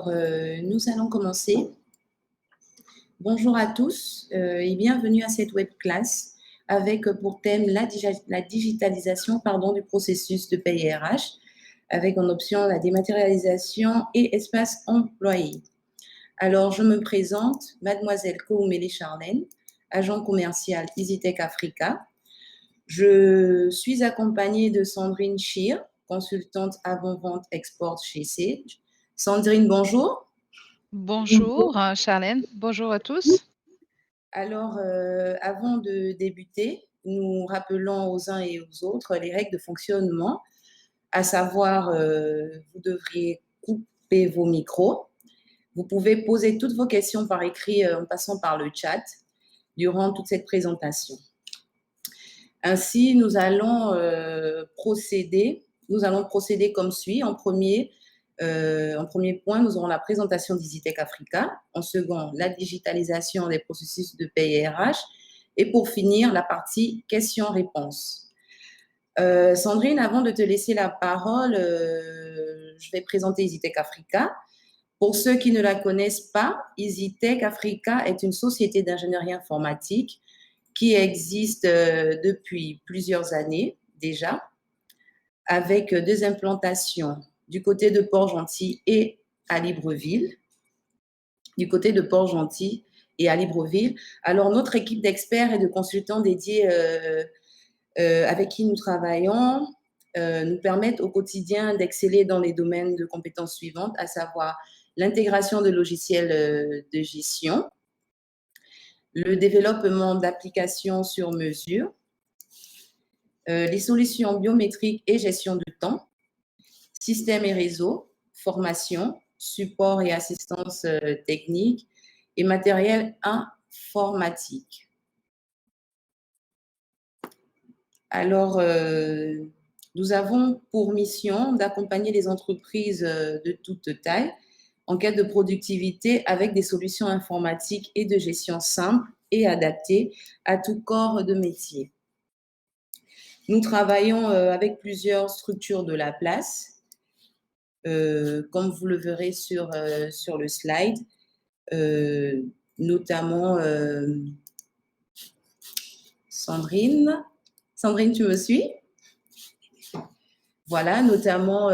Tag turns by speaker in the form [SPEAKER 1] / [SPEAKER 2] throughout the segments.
[SPEAKER 1] Nous allons commencer. Bonjour à tous et bienvenue à cette web classe avec pour thème la digitalisation du processus de paie RH avec en option la dématérialisation et espace employé. Alors, je me présente, Mademoiselle Koumoumeli Charlène, agent commercial EasyTech Africa. Je suis accompagnée de Sandrine Chir, consultante avant-vente export chez Sage. Sandrine, bonjour.
[SPEAKER 2] Bonjour, Charlène. Bonjour à tous.
[SPEAKER 1] Alors, avant de débuter, nous rappelons aux uns et aux autres les règles de fonctionnement, à savoir, vous devriez couper vos micros. Vous pouvez poser toutes vos questions par écrit en passant par le chat durant toute cette présentation. Ainsi, nous allons procéder comme suit. En premier point, nous aurons la présentation d'EasyTech Africa. En second, la digitalisation des processus de paie RH. Et pour finir, la partie questions-réponses. Sandrine, avant de te laisser la parole, je vais présenter EasyTech Africa. Pour ceux qui ne la connaissent pas, EasyTech Africa est une société d'ingénierie informatique qui existe depuis plusieurs années déjà, avec deux implantations du côté de Port-Gentil et à Libreville. Du côté de Port-Gentil et à Libreville. Alors, notre équipe d'experts et de consultants dédiés avec qui nous travaillons nous permettent au quotidien d'exceller dans les domaines de compétences suivantes, à savoir l'intégration de logiciels de gestion, le développement d'applications sur mesure, les solutions biométriques et gestion de temps, systèmes et réseaux, formation, support et assistance technique et matériel informatique. Alors, nous avons pour mission d'accompagner les entreprises de toute taille en quête de productivité avec des solutions informatiques et de gestion simples et adaptées à tout corps de métier. Nous travaillons avec plusieurs structures de la place, comme vous le verrez sur le slide, notamment Sandrine. Sandrine, tu me suis? Voilà, notamment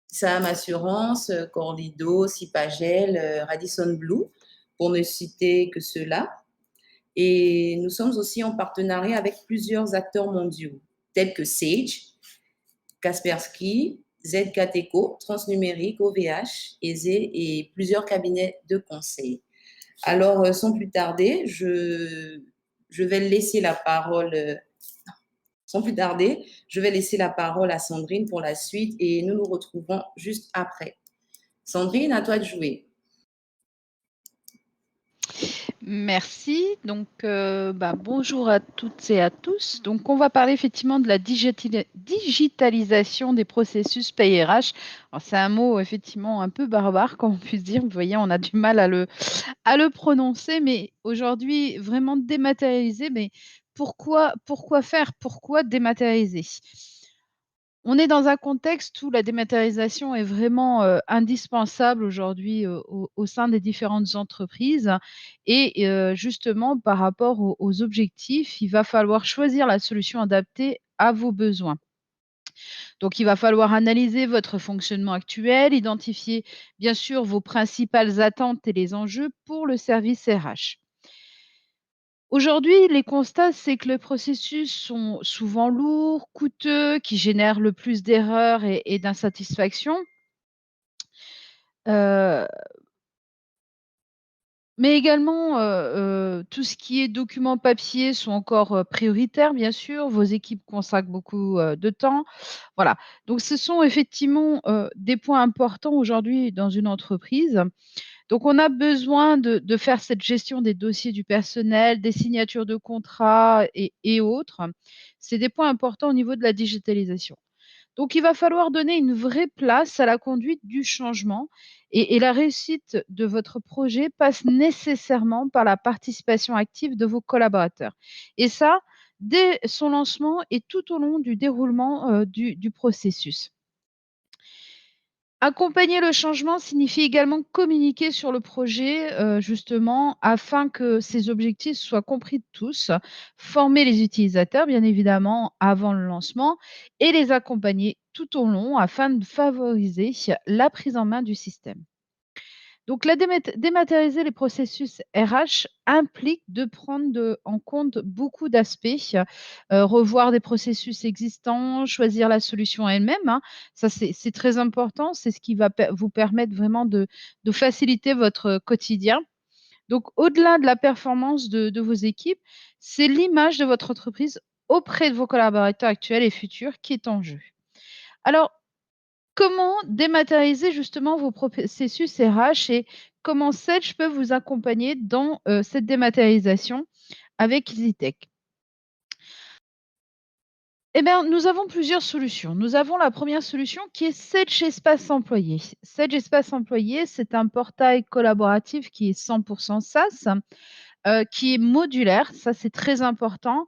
[SPEAKER 1] Sam Assurance, Corlido, Cipagel, Radisson Blue, pour ne citer que ceux-là. Et nous sommes aussi en partenariat avec plusieurs acteurs mondiaux, tels que Sage, Kaspersky, ZKTeco, Transnumérique, OVH, ESE et plusieurs cabinets de conseil. Alors, sans plus tarder, je vais laisser la parole. Sans plus tarder, je vais laisser la parole à Sandrine pour la suite et nous nous retrouvons juste après. Sandrine, à toi de jouer.
[SPEAKER 2] Merci. Donc, bonjour à toutes et à tous. Donc, on va parler effectivement de la digitalisation des processus paie RH. Alors, c'est un mot effectivement un peu barbare, comme on puisse dire. Vous voyez, on a du mal à le prononcer, mais aujourd'hui, vraiment dématérialiser. Mais pourquoi faire? Pourquoi dématérialiser? On est dans un contexte où la dématérialisation est vraiment indispensable aujourd'hui au sein des différentes entreprises et justement par rapport aux objectifs, il va falloir choisir la solution adaptée à vos besoins. Donc, il va falloir analyser votre fonctionnement actuel, identifier bien sûr vos principales attentes et les enjeux pour le service RH. Aujourd'hui, les constats, c'est que les processus sont souvent lourds, coûteux, qui génèrent le plus d'erreurs et d'insatisfaction. Heu, mais également, tout ce qui est documents papier sont encore, prioritaires, bien sûr. Vos équipes consacrent beaucoup, de temps. Voilà. Donc ce sont effectivement, des points importants aujourd'hui dans une entreprise. Donc, on a besoin de faire cette gestion des dossiers du personnel, des signatures de contrats et autres. C'est des points importants au niveau de la digitalisation. Donc, il va falloir donner une vraie place à la conduite du changement et la réussite de votre projet passe nécessairement par la participation active de vos collaborateurs. Et ça, dès son lancement et tout au long du déroulement, du processus. Accompagner le changement signifie également communiquer sur le projet, justement, afin que ces objectifs soient compris de tous, former les utilisateurs, bien évidemment, avant le lancement et les accompagner tout au long afin de favoriser la prise en main du système. Donc la dématérialiser les processus RH implique de prendre en compte beaucoup d'aspects, revoir des processus existants, choisir la solution elle-même, hein. Ça, c'est très important, c'est ce qui va vous permettre vraiment de faciliter votre quotidien. Donc au-delà de la performance de vos équipes, c'est l'image de votre entreprise auprès de vos collaborateurs actuels et futurs qui est en jeu. Alors, comment dématérialiser justement vos processus RH et comment Sage peut vous accompagner dans, cette dématérialisation avec EasyTech? Eh bien, nous avons plusieurs solutions. Nous avons la première solution qui est Sage Espace Employé. Sage Espace Employé, c'est un portail collaboratif qui est 100 SaaS, qui est modulaire, ça c'est très important,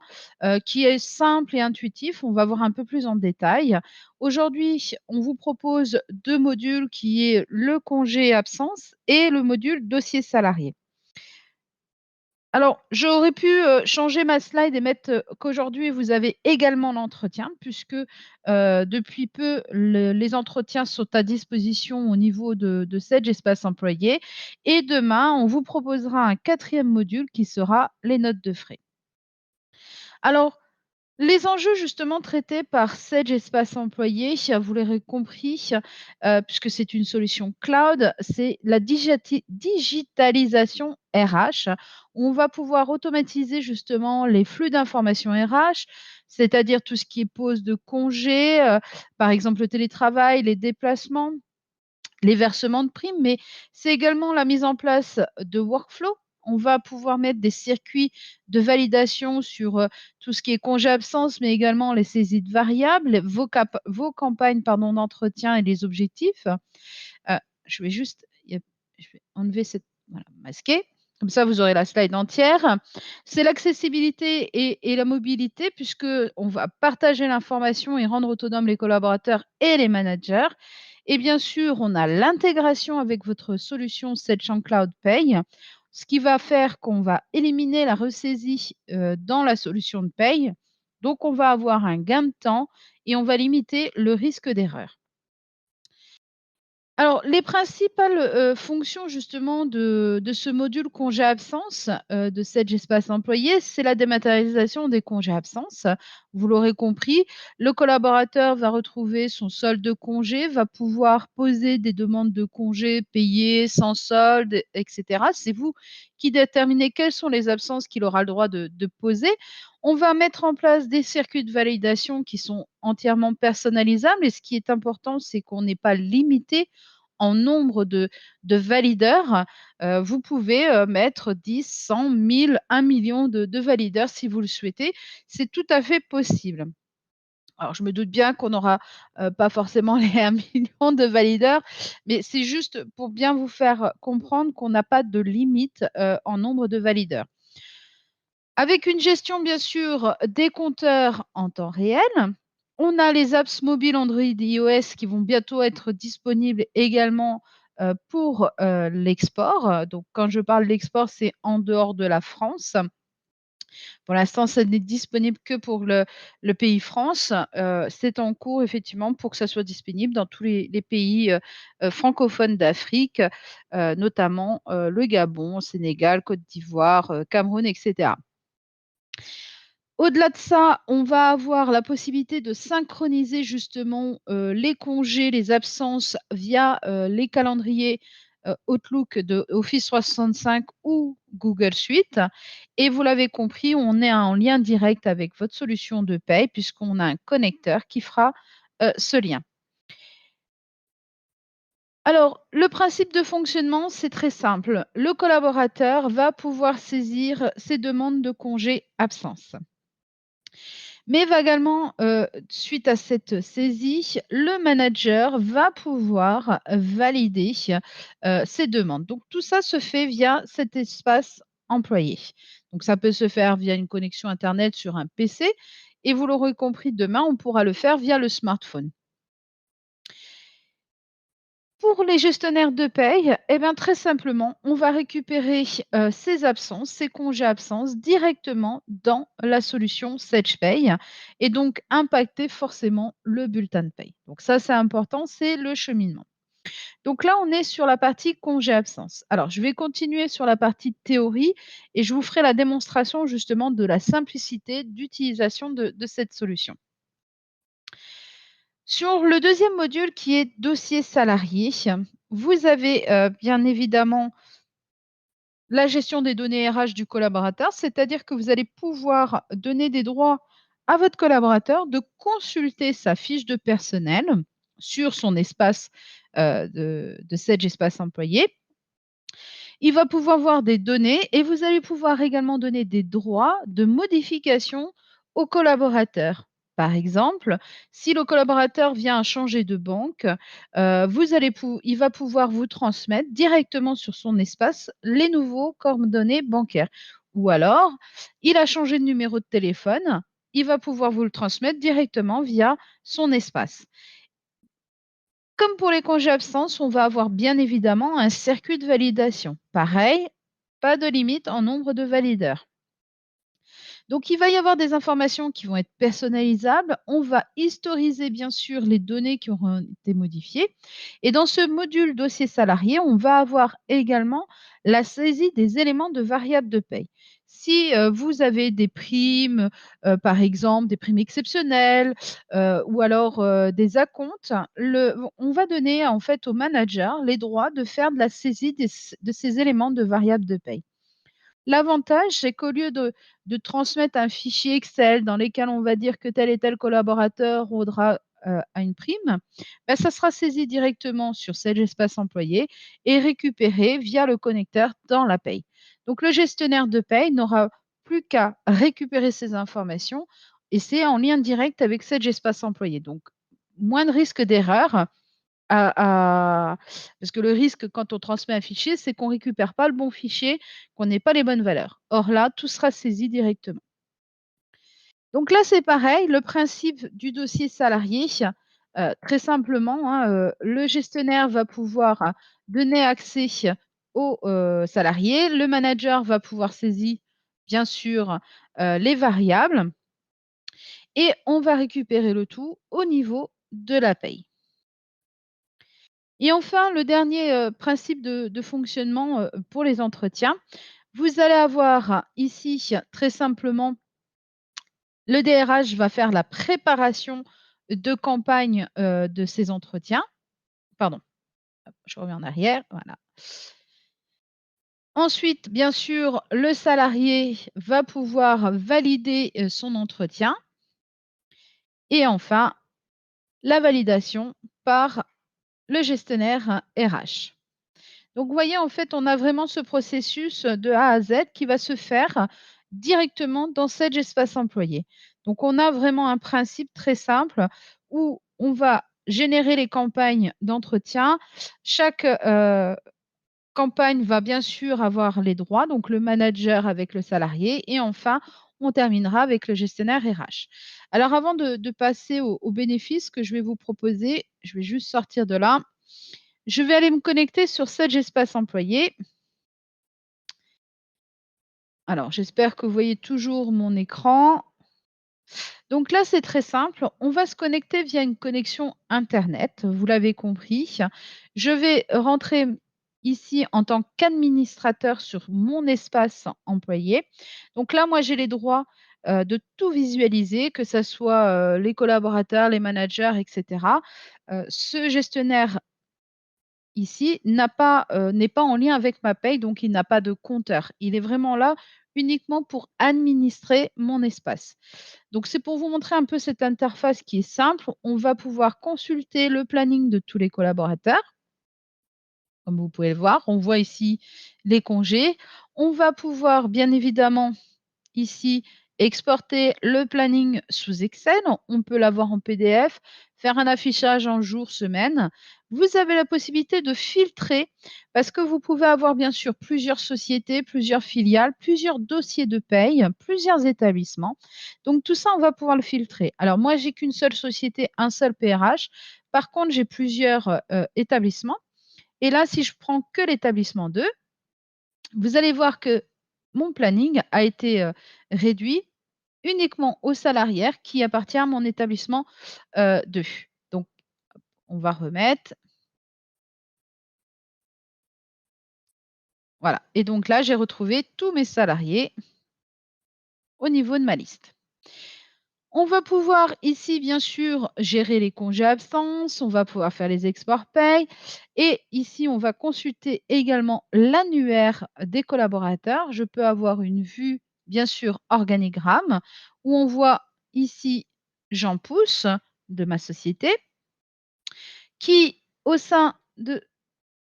[SPEAKER 2] qui est simple et intuitif. On va voir un peu plus en détail. Aujourd'hui, on vous propose 2 modules qui est le congé absence et le module dossier salarié. Alors, j'aurais pu, changer ma slide et mettre, qu'aujourd'hui vous avez également l'entretien puisque, depuis peu les entretiens sont à disposition au niveau de Sage Espace Employé et demain, on vous proposera un quatrième module qui sera les notes de frais. Alors, les enjeux justement traités par Sage Espace Employé, vous l'aurez compris, puisque c'est une solution cloud, c'est la digitalisation RH. On va pouvoir automatiser justement les flux d'informations RH, c'est-à-dire tout ce qui est pose de congés, par exemple le télétravail, les déplacements, les versements de primes, mais c'est également la mise en place de workflows. On va pouvoir mettre des circuits de validation sur, tout ce qui est congé absence, mais également les saisies de variables, vos campagnes pardon, d'entretien et les objectifs. Je vais juste je vais enlever cette voilà, masquer. Comme ça, vous aurez la slide entière. C'est l'accessibilité et la mobilité puisque on va partager l'information et rendre autonomes les collaborateurs et les managers. Et bien sûr, on a l'intégration avec votre solution Sedgent Cloud Pay, ce qui va faire qu'on va éliminer la ressaisie, dans la solution de paye. Donc on va avoir un gain de temps et on va limiter le risque d'erreur. Alors, les principales, fonctions justement de ce module congé absence, de Sage Espace Employé, c'est la dématérialisation des congés absence. Vous l'aurez compris, le collaborateur va retrouver son solde de congé, va pouvoir poser des demandes de congés payées, sans solde, et cetera. C'est vous qui déterminez quelles sont les absences qu'il aura le droit de poser. On va mettre en place des circuits de validation qui sont entièrement personnalisables et ce qui est important, c'est qu'on n'est pas limité en nombre de valideurs. Vous pouvez, mettre 10, 100, 1000, 1 000 000 de valideurs si vous le souhaitez. C'est tout à fait possible. Alors je me doute bien qu'on n'aura, pas forcément les 1 000 000 de valideurs, mais c'est juste pour bien vous faire comprendre qu'on n'a pas de limite, en nombre de valideurs. Avec une gestion bien sûr des compteurs en temps réel. On a les apps mobiles Android et iOS qui vont bientôt être disponibles également, pour, l'export. Donc quand je parle d'export, c'est en dehors de la France. Pour l'instant, ça n'est disponible que pour le pays France. C'est en cours effectivement pour que ça soit disponible dans tous les pays, francophones d'Afrique, notamment, le Gabon, Sénégal, Côte d'Ivoire, Cameroun et cetera. Au-delà de ça, on va avoir la possibilité de synchroniser justement, les congés, les absences via, les calendriers, Outlook de Office 365 ou Google Suite et vous l'avez compris, on est en lien direct avec votre solution de paie puisqu'on a un connecteur qui fera, ce lien. Alors, le principe de fonctionnement, c'est très simple. Le collaborateur va pouvoir saisir ses demandes de congés absence. Mais va également, suite à cette saisie, le manager va pouvoir valider, ces demandes. Donc tout ça se fait via cet espace employé. Donc ça peut se faire via une connexion internet sur un PC et vous l'aurez compris, demain, on pourra le faire via le smartphone. Pour les gestionnaires de paye, eh bien, très simplement, on va récupérer ces absences, ces congés absences directement dans la solution SagePay et donc impacter forcément le bulletin de paye. Donc ça, c'est important, c'est le cheminement. Donc là, on est sur la partie congé absence. Alors, je vais continuer sur la partie théorie et je vous ferai la démonstration justement de la simplicité d'utilisation de cette solution. Sur le deuxième module qui est dossier salarié, vous avez bien évidemment la gestion des données RH du collaborateur, c'est-à-dire que vous allez pouvoir donner des droits à votre collaborateur de consulter sa fiche de personnel sur son espace de Sage Espace Employé. Il va pouvoir voir des données et vous allez pouvoir également donner des droits de modification aux collaborateurs. Par exemple, si le collaborateur vient à changer de banque, il va pouvoir vous transmettre directement sur son espace les nouveaux coordonnées bancaires. Ou alors, il a changé de numéro de téléphone, il va pouvoir vous le transmettre directement via son espace. Comme pour les congés absence, on va avoir bien évidemment un circuit de validation. Pareil, pas de limite en nombre de valideurs. Donc, il va y avoir des informations qui vont être personnalisables. On va historiser, bien sûr, les données qui auront été modifiées. Et dans ce module dossier salarié, on va avoir également la saisie des éléments de variables de paye. Si vous avez des primes, par exemple, des primes exceptionnelles ou alors des acomptes, on va donner en fait au manager les droits de faire de la saisie de ces éléments de variables de paye. L'avantage, c'est qu'au lieu de transmettre un fichier Excel dans lequel on va dire que tel et tel collaborateur aura à une prime, bah, ça sera saisi directement sur cet espace employé et récupéré via le connecteur dans la paye. Donc le gestionnaire de paye n'aura plus qu'à récupérer ces informations et c'est en lien direct avec cet espace employé. Donc moins de risque d'erreur parce que le risque quand on transmet un fichier, c'est qu'on ne récupère pas le bon fichier, qu'on n'ait pas les bonnes valeurs. Or là, tout sera saisi directement. Donc là, c'est pareil, le principe du dossier salarié, très simplement, hein, le gestionnaire va pouvoir donner accès aux salariés. Le manager va pouvoir saisir, bien sûr, les variables et on va récupérer le tout au niveau de la paye. Et enfin, le dernier, principe de fonctionnement, pour les entretiens, vous allez avoir ici, très simplement, le DRH va faire la préparation de campagne, de ces entretiens. Pardon, hop, je reviens en arrière, voilà. Ensuite, bien sûr, le salarié va pouvoir valider, son entretien et enfin, la validation par le gestionnaire RH. Donc, vous voyez, en fait, on a vraiment ce processus de A à Z qui va se faire directement dans cet espace employé. Donc, on a vraiment un principe très simple où on va générer les campagnes d'entretien. Chaque campagne va bien sûr avoir les droits, donc le manager avec le salarié, et enfin, on terminera avec le gestionnaire RH. Alors, avant de passer aux bénéfices que je vais vous proposer, je vais juste sortir de là. Je vais aller me connecter sur Sage Espace Employé. Alors, j'espère que vous voyez toujours mon écran. Donc là, c'est très simple. On va se connecter via une connexion Internet, vous l'avez compris. Je vais rentrer ici en tant qu'administrateur sur mon espace employé. Donc là, moi, j'ai les droits de tout visualiser, que ce soit les collaborateurs, les managers, etc. Ce gestionnaire ici n'est pas en lien avec ma paye, donc il n'a pas de compteur. Il est vraiment là uniquement pour administrer mon espace. Donc c'est pour vous montrer un peu cette interface qui est simple. On va pouvoir consulter le planning de tous les collaborateurs. Comme vous pouvez le voir, on voit ici les congés. On va pouvoir bien évidemment ici, exporter le planning sous Excel. On peut l'avoir en PDF, faire un affichage en jour, semaine. Vous avez la possibilité de filtrer parce que vous pouvez avoir bien sûr plusieurs sociétés, plusieurs filiales, plusieurs dossiers de paye, plusieurs établissements. Donc tout ça, on va pouvoir le filtrer. Alors moi, j'ai qu'une seule société, un seul PRH. Par contre, j'ai plusieurs établissements. Et là, si je prends que l'établissement 2, vous allez voir que mon planning a été, réduit uniquement aux salariés qui appartient à mon établissement, 2. Donc on va remettre. Voilà et donc là, j'ai retrouvé tous mes salariés au niveau de ma liste. On va pouvoir ici, bien sûr, gérer les congés absences, on va pouvoir faire les exports paye et ici, on va consulter également l'annuaire des collaborateurs. Je peux avoir une vue, bien sûr, organigramme où on voit ici Jean Pousse de ma société qui, au sein de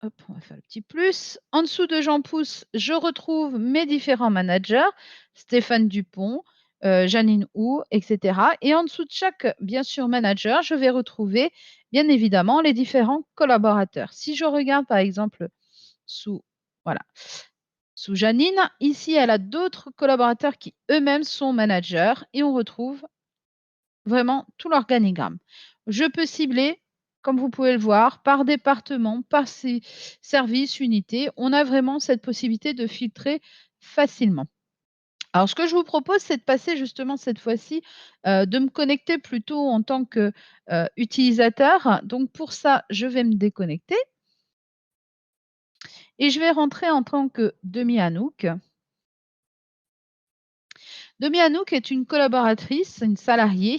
[SPEAKER 2] hop, on va faire le petit plus. En dessous de Jean Pousse, je retrouve mes différents managers, Stéphane Dupont, Janine Hou, et cetera. Et en dessous de chaque, bien sûr, manager, je vais retrouver, bien évidemment, les différents collaborateurs. Si je regarde, par exemple, sous, voilà, sous Janine, ici, elle a d'autres collaborateurs qui eux-mêmes sont managers et on retrouve vraiment tout l'organigramme. Je peux cibler, comme vous pouvez le voir, par département, par service, unité. On a vraiment cette possibilité de filtrer facilement. Alors, ce que je vous propose, c'est de passer justement cette fois-ci, de me connecter plutôt en tant que utilisateur. Donc, pour ça, je vais me déconnecter et je vais rentrer en tant que Demi Hanouk. Demi Hanouk est une collaboratrice, une salariée.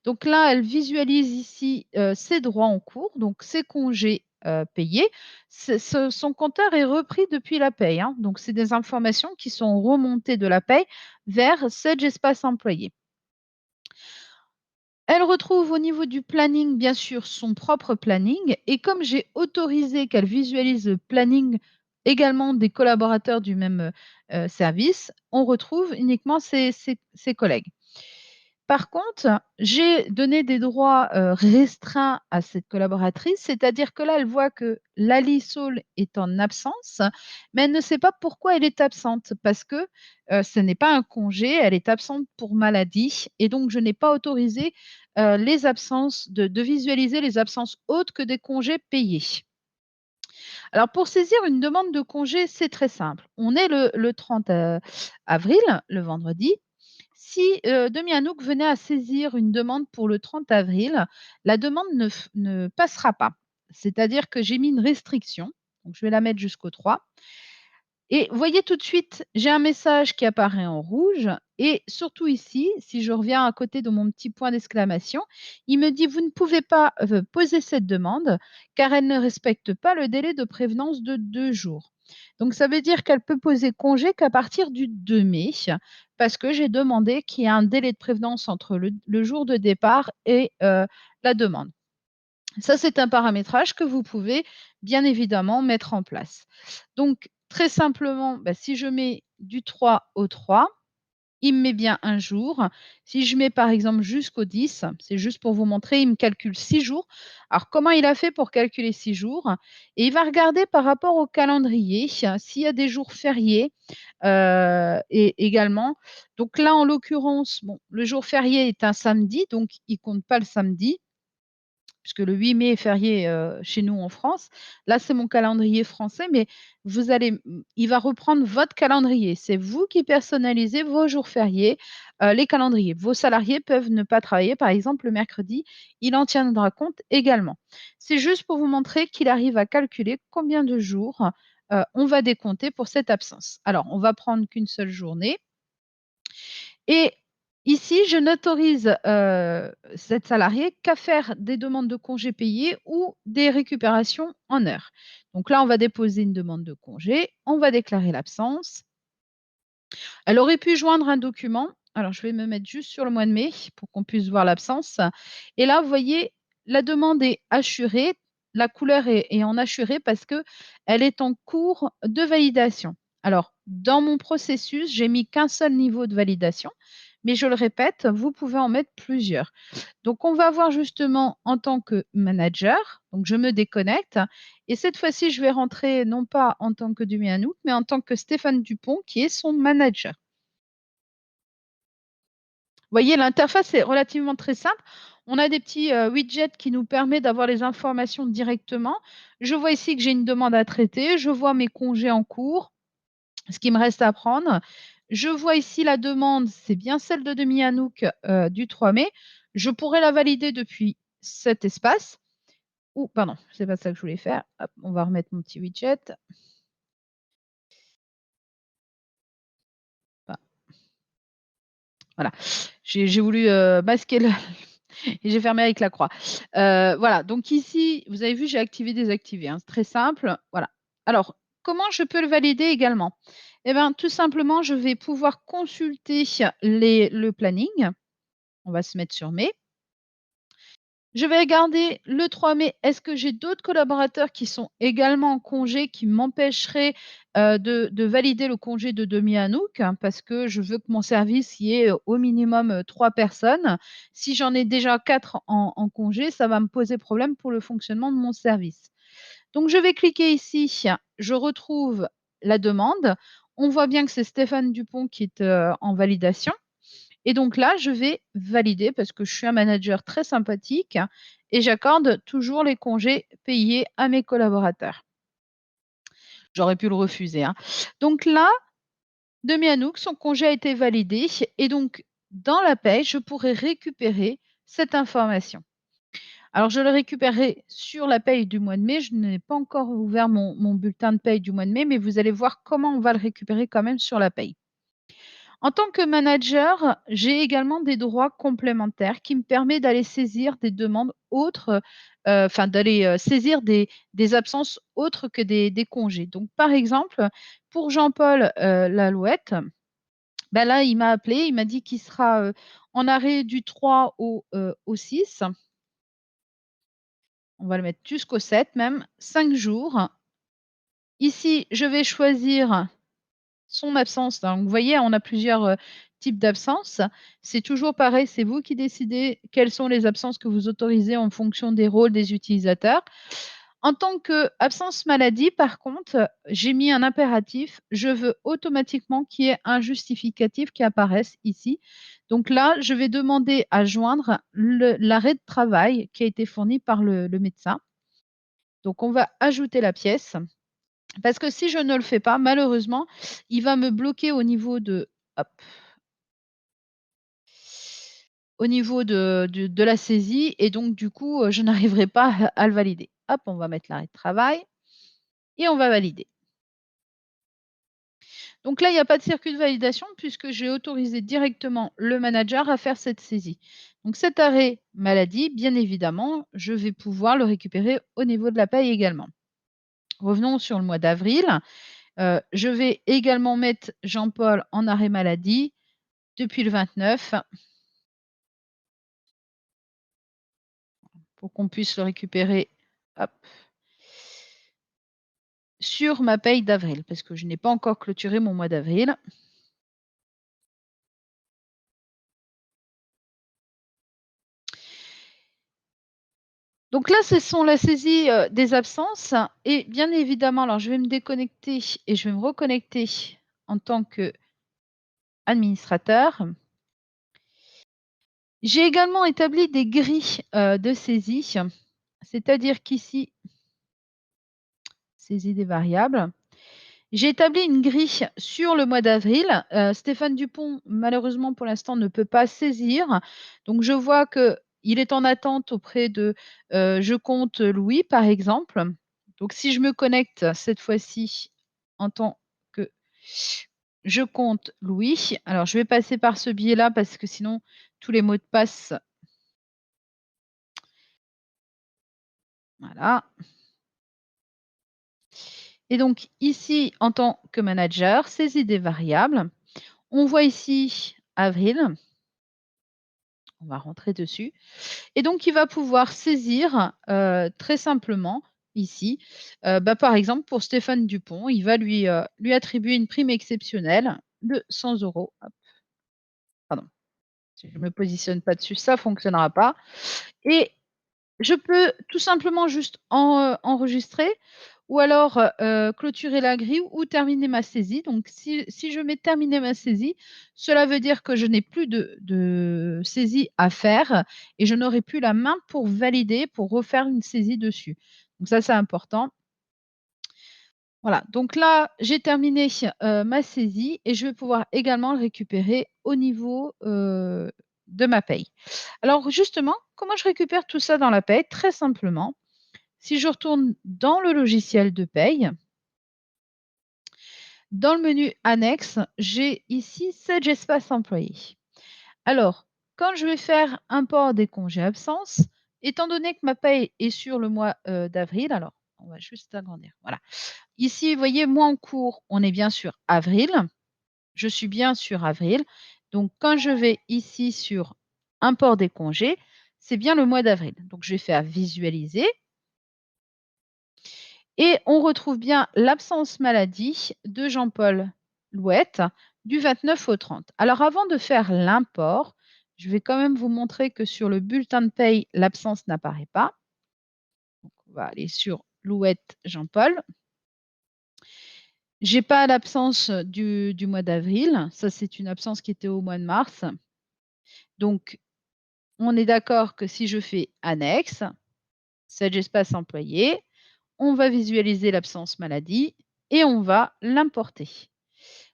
[SPEAKER 2] Donc là, elle visualise ici, ses droits en cours, donc ses congés, payés. Son compteur est repris depuis la paye, hein, donc c'est des informations qui sont remontées de la paye vers Sage Espace Employé. Elle retrouve au niveau du planning, bien sûr, son propre planning et comme j'ai autorisé qu'elle visualise le planning également des collaborateurs du même, service, on retrouve uniquement ses collègues. Par contre, j'ai donné des droits, restreints à cette collaboratrice, c'est-à-dire que là, elle voit que Lali Saul est en absence, mais elle ne sait pas pourquoi elle est absente parce que, ce n'est pas un congé, elle est absente pour maladie et donc je n'ai pas autorisé, les absences de visualiser les absences autres que des congés payés. Alors pour saisir une demande de congé, c'est très simple. On est le 30, avril, le vendredi. Si, Demi Hanouk venait à saisir une demande pour le 30 avril, la demande ne passera pas. C'est-à-dire que j'ai mis une restriction, donc je vais la mettre jusqu'au 3 et voyez tout de suite, j'ai un message qui apparaît en rouge et surtout ici, si je reviens à côté de mon petit point d'exclamation, il me dit: «Vous ne pouvez pas, poser cette demande car elle ne respecte pas le délai de prévenance de 2 jours». Donc ça veut dire qu'elle peut poser congé qu'à partir du 2 mai parce que j'ai demandé qu'il y ait un délai de prévenance entre le jour de départ et la demande. Ça, c'est un paramétrage que vous pouvez bien évidemment mettre en place. Donc, très simplement, bah, si je mets du 3 au 3, il me met bien un jour. Si je mets par exemple jusqu'au 10, c'est juste pour vous montrer, il me calcule 6 jours. Alors, comment il a fait pour calculer 6 jours? Et il va regarder par rapport au calendrier s'il y a des jours fériés et également. Donc là, en l'occurrence, bon, le jour férié est un samedi, donc il ne compte pas le samedi puisque le 8 mai est férié, chez nous en France. Là, c'est mon calendrier français, mais vous allez il va reprendre votre calendrier. C'est vous qui personnalisez vos jours fériés, les calendriers. Vos salariés peuvent ne pas travailler, par exemple, le mercredi, il en tiendra compte également. C'est juste pour vous montrer qu'il arrive à calculer combien de jours, on va décompter pour cette absence. Alors, on va prendre qu'une seule journée et ici, je n'autorise, cette salariée qu'à faire des demandes de congés payés ou des récupérations en heures. Donc là, on va déposer une demande de congé, on va déclarer l'absence. Elle aurait pu joindre un document. Alors, je vais me mettre juste sur le mois de mai pour qu'on puisse voir l'absence. Et là, vous voyez, la demande est assurée. La couleur est en assuré parce que elle est en cours de validation. Alors, dans mon processus, j'ai mis qu'un seul niveau de validation, mais je le répète, vous pouvez en mettre plusieurs. Donc, on va voir justement en tant que manager, donc je me déconnecte et cette fois-ci, je vais rentrer non pas en tant que Dumianouk, mais en tant que Stéphane Dupont qui est son manager. Vous voyez, l'interface est relativement très simple. On a des petits, widgets qui nous permettent d'avoir les informations directement. Je vois ici que j'ai une demande à traiter, je vois mes congés en cours, ce qui me reste à prendre. Je vois ici la demande, c'est bien celle de Demi Hanouk, du 3 mai. Je pourrais la valider depuis cet espace ou pardon, c'est pas ça que je voulais faire. Hop, on va remettre mon petit widget. Ah, voilà. J'ai voulu, masquer le et j'ai fermé avec la croix. Voilà, donc ici, vous avez vu, j'ai activé, désactivé, hein, c'est très simple, voilà. Alors, comment je peux le valider également? Eh ben, tout simplement, je vais pouvoir consulter le planning. On va se mettre sur mai. Je vais regarder le 3 mai, est-ce que j'ai d'autres collaborateurs qui sont également en congé, qui m'empêcheraient, de valider le congé de Demi Hanouk? Parce que je veux que mon service y ait, au minimum, 3 personnes. Si j'en ai déjà 4 en congé, ça va me poser problème pour le fonctionnement de mon service. Donc je vais cliquer ici, je retrouve la demande. On voit bien que c'est Stéphane Dupont qui est, en validation. Et donc là, je vais valider parce que je suis un manager très sympathique et j'accorde toujours les congés payés à mes collaborateurs. J'aurais pu le refuser, hein. Donc là, Demi Hanouk, son congé a été validé et donc dans la paie, je pourrais récupérer cette information. Alors je le récupérerai sur la paye du mois de mai. Je n'ai pas encore ouvert mon bulletin de paye du mois de mai, mais vous allez voir comment on va le récupérer quand même sur la paye. En tant que manager, j'ai également des droits complémentaires qui me permettent d'aller saisir des demandes autres, enfin d'aller, saisir des absences autres que des congés. Donc par exemple, pour Jean-Paul, Lalouette, bah, là, il m'a appelé, il m'a dit qu'il sera, en arrêt du 3 au 6. On va le mettre jusqu'au 7 même, 5 jours. Ici, je vais choisir son absence. Donc vous voyez, on a plusieurs, types d'absences. C'est toujours pareil, c'est vous qui décidez quelles sont les absences que vous autorisez en fonction des rôles des utilisateurs. En tant qu'absence maladie, par contre, j'ai mis un impératif. Je veux automatiquement qu'il y ait un justificatif qui apparaisse ici. Donc là, je vais demander à joindre l'arrêt de travail qui a été fourni par le médecin. Donc on va ajouter la pièce. Parce que si je ne le fais pas, malheureusement, il va me bloquer au niveau de hop, au niveau de la saisie et donc du coup, je n'arriverai pas à le valider. Hop, on va mettre l'arrêt de travail et on va valider. Donc là, il n'y a pas de circuit de validation puisque j'ai autorisé directement le manager à faire cette saisie. Donc cet arrêt maladie, bien évidemment, je vais pouvoir le récupérer au niveau de la paye également. Revenons sur le mois d'avril. Je vais également mettre Jean-Paul en arrêt maladie depuis le 29 pour qu'on puisse le récupérer, hop, sur ma paye d'avril, parce que je n'ai pas encore clôturé mon mois d'avril. Donc là, ce sont la saisie, des absences et bien évidemment, alors je vais me déconnecter et je vais me reconnecter en tant qu'administrateur. J'ai également établi des grilles, de saisie, c'est-à-dire qu'ici, saisie des variables. J'ai établi une grille sur le mois d'avril. Stéphane Dupont, malheureusement pour l'instant, ne peut pas saisir. Donc je vois qu'il est en attente auprès de, Je compte Louis, par exemple. Donc si je me connecte cette fois-ci en tant que Je compte Louis, alors je vais passer par ce biais-là parce que sinon tous les mots de passe voilà. Et donc ici, en tant que manager, saisie des variables. On voit ici avril. On va rentrer dessus et donc il va pouvoir saisir, très simplement ici, bah, par exemple pour Stéphane Dupont, il va lui attribuer une prime exceptionnelle de 100 €. Hop, pardon, si je ne me positionne pas dessus, ça ne fonctionnera pas et je peux tout simplement juste enregistrer ou alors, clôturer la grille ou terminer ma saisie. Donc si je mets terminer ma saisie, cela veut dire que je n'ai plus de saisie à faire et je n'aurai plus la main pour valider, pour refaire une saisie dessus. Donc ça, c'est important. Voilà, donc là, j'ai terminé, ma saisie et je vais pouvoir également le récupérer au niveau, de ma paye. Alors justement, comment je récupère tout ça dans la paye? Très simplement, si je retourne dans le logiciel de paye, dans le menu annexe, j'ai ici Sage Espace Employé. Alors, quand je vais faire import des congés absences, étant donné que ma paye est sur le mois, d'avril, alors on va juste agrandir, voilà. Ici, vous voyez, mois en cours, on est bien sur avril. Je suis bien sur avril. Donc, quand je vais ici sur import des congés, c'est bien le mois d'avril. Donc, je vais faire visualiser et on retrouve bien l'absence maladie de Jean-Paul Louette du 29 au 30. Alors, avant de faire l'import, je vais quand même vous montrer que sur le bulletin de paye, l'absence n'apparaît pas. Donc, on va aller sur Louette Jean-Paul. J'ai pas l'absence du mois d'avril. Ça, c'est une absence qui était au mois de mars. Donc, on est d'accord que si je fais annexe, Sage Espace Employé, on va visualiser l'absence maladie et on va l'importer.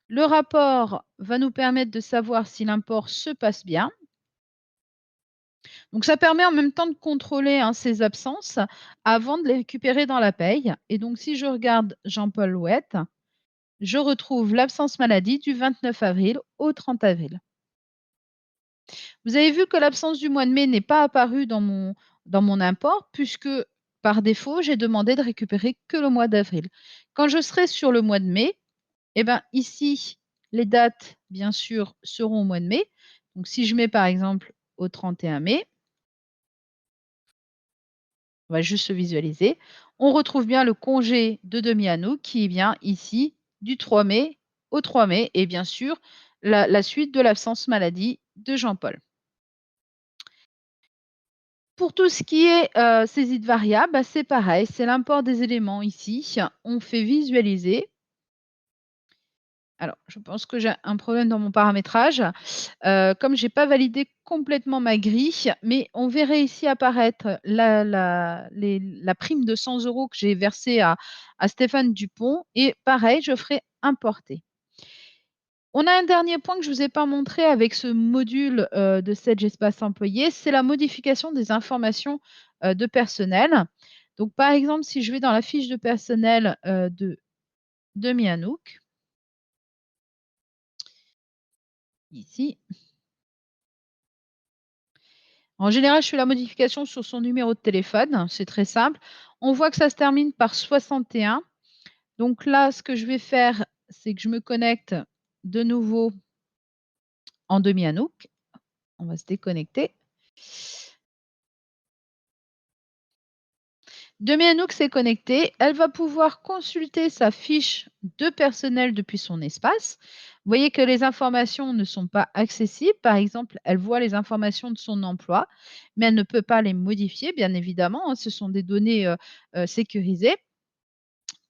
[SPEAKER 2] Le rapport va nous permettre de savoir si l'import se passe bien. Donc, ça permet en même temps de contrôler, hein, ces absences avant de les récupérer dans la paye. Et donc, si je regarde Jean-Paul Louette, je retrouve l'absence maladie du 29 avril au 30 avril. Vous avez vu que l'absence du mois de mai n'est pas apparue dans mon import puisque par défaut, j'ai demandé de récupérer que le mois d'avril. Quand je serai sur le mois de mai, eh ben, ici, les dates, bien sûr, seront au mois de mai. Donc, si je mets par exemple au 31 mai, on va juste se visualiser, on retrouve bien le congé de demi-anneau qui est bien ici du 3 mai au 3 mai et bien sûr la suite de l'absence maladie de Jean-Paul. Pour tout ce qui est, saisie de variables, bah, c'est pareil, c'est l'import des éléments ici. On fait visualiser. Alors, je pense que j'ai un problème dans mon paramétrage. Comme j'ai pas validé complètement ma grille, mais on verrait ici apparaître la prime de 100 € que j'ai versée à Stéphane Dupont et pareil, je ferai importer. On a un dernier point que je ne vous ai pas montré avec ce module, de Sage Espace Employé, c'est la modification des informations, de personnel. Donc par exemple, si je vais dans la fiche de personnel, de Mianouk, ici. En général, je fais la modification sur son numéro de téléphone, c'est très simple. On voit que ça se termine par 61. Donc là, ce que je vais faire, c'est que je me connecte de nouveau en Mianouk. On va se déconnecter. Demi Anouk s'est connectée. Elle va pouvoir consulter sa fiche de personnel depuis son espace. Vous voyez que les informations ne sont pas accessibles. Par exemple, elle voit les informations de son emploi, mais elle ne peut pas les modifier, bien évidemment, hein. Ce sont des données sécurisées.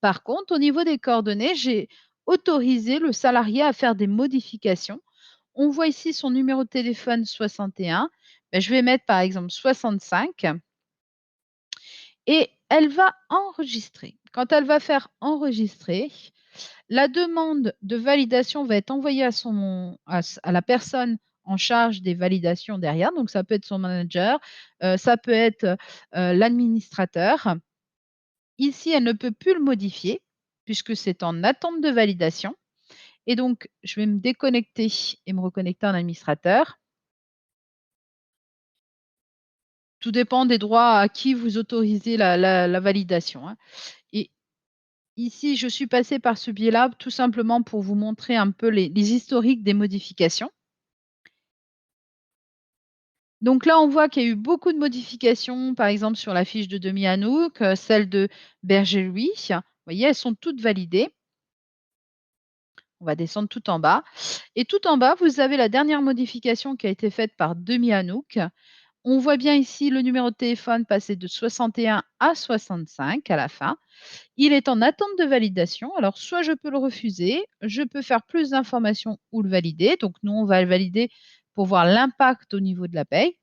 [SPEAKER 2] Par contre, au niveau des coordonnées, j'ai autorisé le salarié à faire des modifications. On voit ici son numéro de téléphone 61. Ben, je vais mettre par exemple 65 et elle va enregistrer. Quand elle va faire enregistrer, la demande de validation va être envoyée à la personne en charge des validations derrière. Donc, ça peut être son manager, ça peut être l'administrateur. Ici, elle ne peut plus le modifier puisque c'est en attente de validation. Et donc, je vais me déconnecter et me reconnecter en administrateur. Tout dépend des droits à qui vous autorisez la validation, hein. Et ici, je suis passée par ce biais-là, tout simplement pour vous montrer un peu les historiques des modifications. Donc là, on voit qu'il y a eu beaucoup de modifications, par exemple sur la fiche de Demi Hanouk, celle de Berger-Louis. Vous voyez, elles sont toutes validées. On va descendre tout en bas. Et tout en bas, vous avez la dernière modification qui a été faite par Demi Hanouk. On voit bien ici le numéro de téléphone passer de 61 à 65 à la fin. Il est en attente de validation. Alors, soit je peux le refuser, je peux faire plus d'informations ou le valider. Donc, nous, on va le valider pour voir l'impact au niveau de la paye.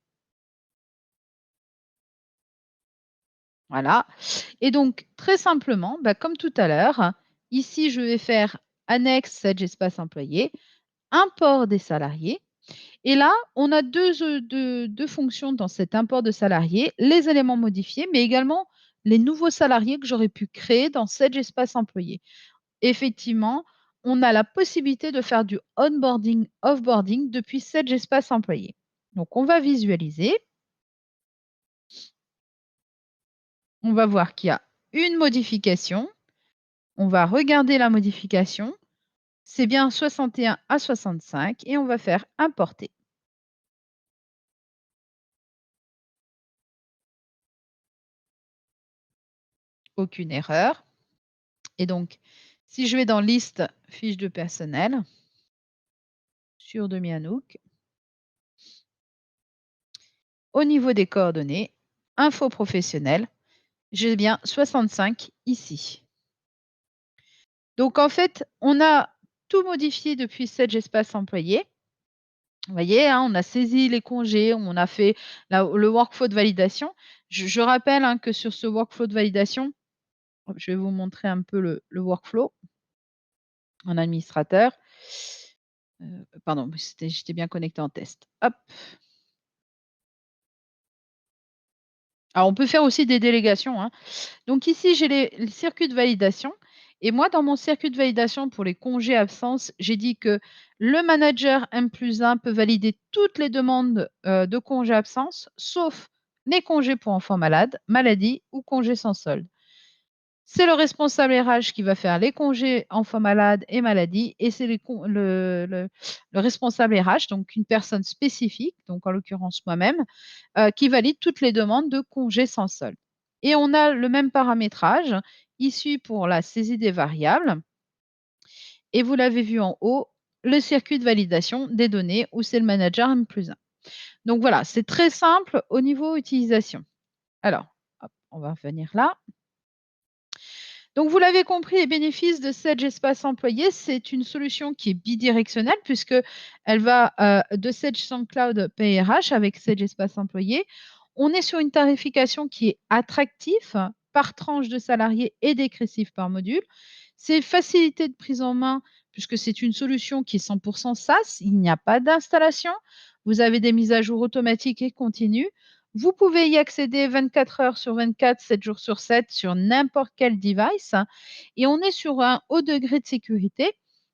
[SPEAKER 2] Voilà. Et donc, très simplement, bah, comme tout à l'heure, ici, je vais faire annexe Sedge espace employé, import des salariés. Et là, on a deux fonctions dans cet import de salariés, les éléments modifiés, mais également les nouveaux salariés que j'aurais pu créer dans Sedge espace employé. Effectivement, on a la possibilité de faire du onboarding, offboarding depuis Sedge espace employé. Donc, on va visualiser. On va voir qu'il y a une modification. On va regarder la modification. C'est bien 61 à 65 et on va faire importer. Aucune erreur. Et donc, si je vais dans liste fiche de personnel sur Demianouk, au niveau des coordonnées, info professionnelle, j'ai bien 65 ici. Donc, en fait, on a tout modifié depuis Sedge espace employé. Vous voyez, hein, on a saisi les congés, on a fait le workflow de validation. Je rappelle hein, que sur ce workflow de validation, je vais vous montrer un peu le workflow en administrateur. Pardon, j'étais bien connecté en test. Hop. Alors, on peut faire aussi des délégations, hein. Donc ici, j'ai les circuits de validation. Et moi, dans mon circuit de validation pour les congés absences, j'ai dit que le manager M+1 peut valider toutes les demandes de congés absence, sauf les congés pour enfants malades, maladie ou congés sans solde. C'est le responsable RH qui va faire les congés enfants malades et maladies, et c'est le responsable RH, donc une personne spécifique, donc en l'occurrence moi-même, qui valide toutes les demandes de congés sans solde. Et on a le même paramétrage issu pour la saisie des variables. Et vous l'avez vu en haut, le circuit de validation des données où c'est le manager M+1. Donc voilà, c'est très simple au niveau utilisation. Alors, hop, on va revenir là. Donc, vous l'avez compris, les bénéfices de Sedge Espace Employé, c'est une solution qui est bidirectionnelle puisqu'elle va de Sedge SoundCloud PRH avec Sedge Espace Employé. On est sur une tarification qui est attractive par tranche de salariés et dégressive par module. C'est facilité de prise en main puisque c'est une solution qui est 100% SaaS. Il n'y a pas d'installation. Vous avez des mises à jour automatiques et continues. Vous pouvez y accéder 24 heures sur 24, 7 jours sur 7 sur n'importe quel device. Et on est sur un haut degré de sécurité.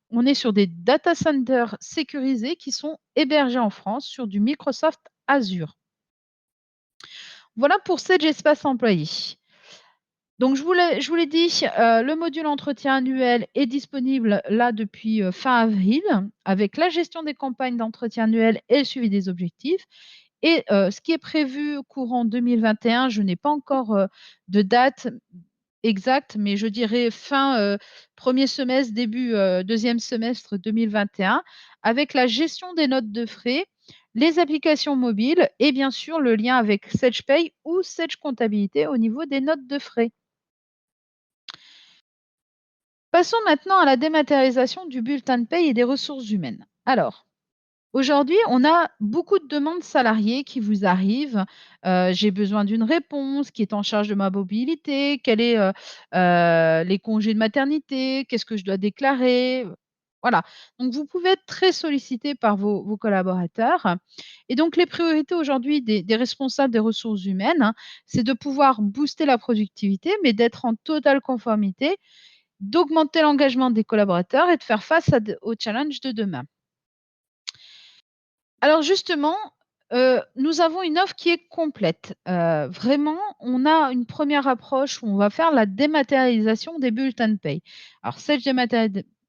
[SPEAKER 2] On est sur des data centers sécurisés qui sont hébergés en France sur du Microsoft Azure. Voilà pour Sedge Espace Employé. Donc, je vous l'ai dit, le module entretien annuel est disponible là depuis fin avril avec la gestion des campagnes d'entretien annuel et le suivi des objectifs. Et ce qui est prévu courant 2021, je n'ai pas encore de date exacte, mais je dirais fin 1er semestre, début 2e semestre 2021, avec la gestion des notes de frais, les applications mobiles et bien sûr le lien avec SedgePay ou Sedge Comptabilité au niveau des notes de frais. Passons maintenant à la dématérialisation du bulletin de paye et des ressources humaines. Alors, aujourd'hui, on a beaucoup de demandes salariées qui vous arrivent. J'ai besoin d'une réponse, qui est en charge de ma mobilité, quels est, les congés de maternité, qu'est-ce que je dois déclarer? Voilà. Donc vous pouvez être très sollicité par vos collaborateurs et donc les priorités aujourd'hui des responsables des ressources humaines, hein, c'est de pouvoir booster la productivité, mais d'être en totale conformité, d'augmenter l'engagement des collaborateurs et de faire face aux challenges de demain. Alors justement, nous avons une offre qui est complète. Vraiment, on a une première approche où on va faire la dématérialisation des bulletins de paye. Alors cette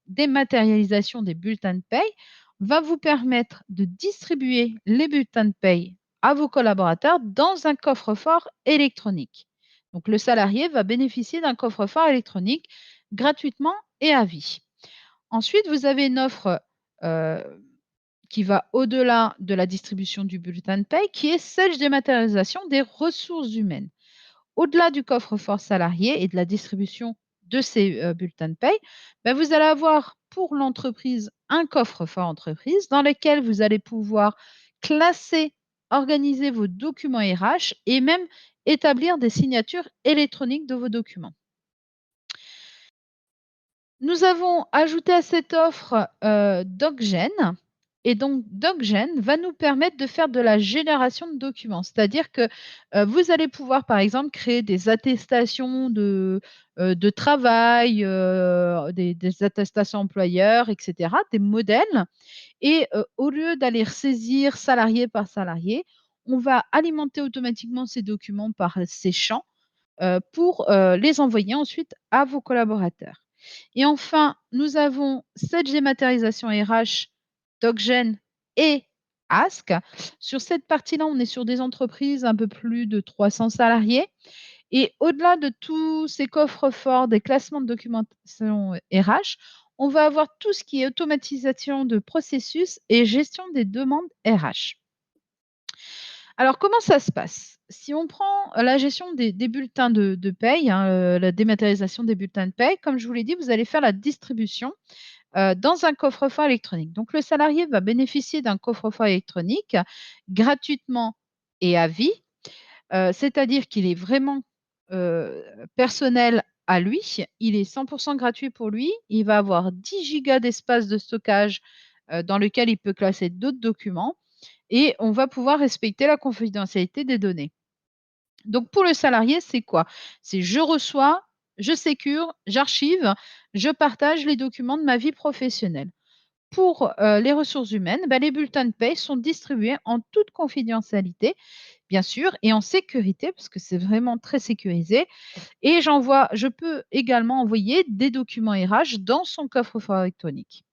[SPEAKER 2] dématérialisation des bulletins de paye va vous permettre de distribuer les bulletins de paye à vos collaborateurs dans un coffre-fort électronique. Donc le salarié va bénéficier d'un coffre-fort électronique gratuitement et à vie. Ensuite, vous avez une offre, qui va au-delà de la distribution du bulletin de paie, qui est cette dématérialisation des ressources humaines. Au-delà du coffre-fort salarié et de la distribution de ces bulletins de paie, ben, vous allez avoir pour l'entreprise un coffre-fort entreprise dans lequel vous allez pouvoir classer, organiser vos documents RH et même établir des signatures électroniques de vos documents. Nous avons ajouté à cette offre, DocGen et donc DocGen va nous permettre de faire de la génération de documents. C'est-à-dire que, vous allez pouvoir, par exemple, créer des attestations de travail, des attestations employeurs et cetera, des modèles et au lieu d'aller saisir salarié par salarié, on va alimenter automatiquement ces documents par ces champs pour les envoyer ensuite à vos collaborateurs. Et enfin, nous avons cette dématérialisation RH, DocGen et Ask. Sur cette partie-là, on est sur des entreprises un peu plus de 300 salariés. Et au-delà de tous ces coffres-forts des classements de documentation RH, on va avoir tout ce qui est automatisation de processus et gestion des demandes RH. Alors, comment ça se passe? Si on prend la gestion des bulletins de paye, hein, la dématérialisation des bulletins de paye, comme je vous l'ai dit, vous allez faire la distribution, dans un coffre-fort électronique. Donc le salarié va bénéficier d'un coffre-fort électronique gratuitement et à vie, c'est-à-dire qu'il est vraiment, personnel à lui. Il est 100 gratuit pour lui. Il va avoir 10 gigas d'espace de stockage, dans lequel il peut classer d'autres documents et on va pouvoir respecter la confidentialité des données. Donc pour le salarié, c'est quoi? C'est je reçois, je sécure, j'archive, je partage les documents de ma vie professionnelle. Pour les ressources humaines, bah, les bulletins de paie sont distribués en toute confidentialité, bien sûr, et en sécurité, parce que c'est vraiment très sécurisé. Et je peux également envoyer des documents RH dans son coffre-fort électronique.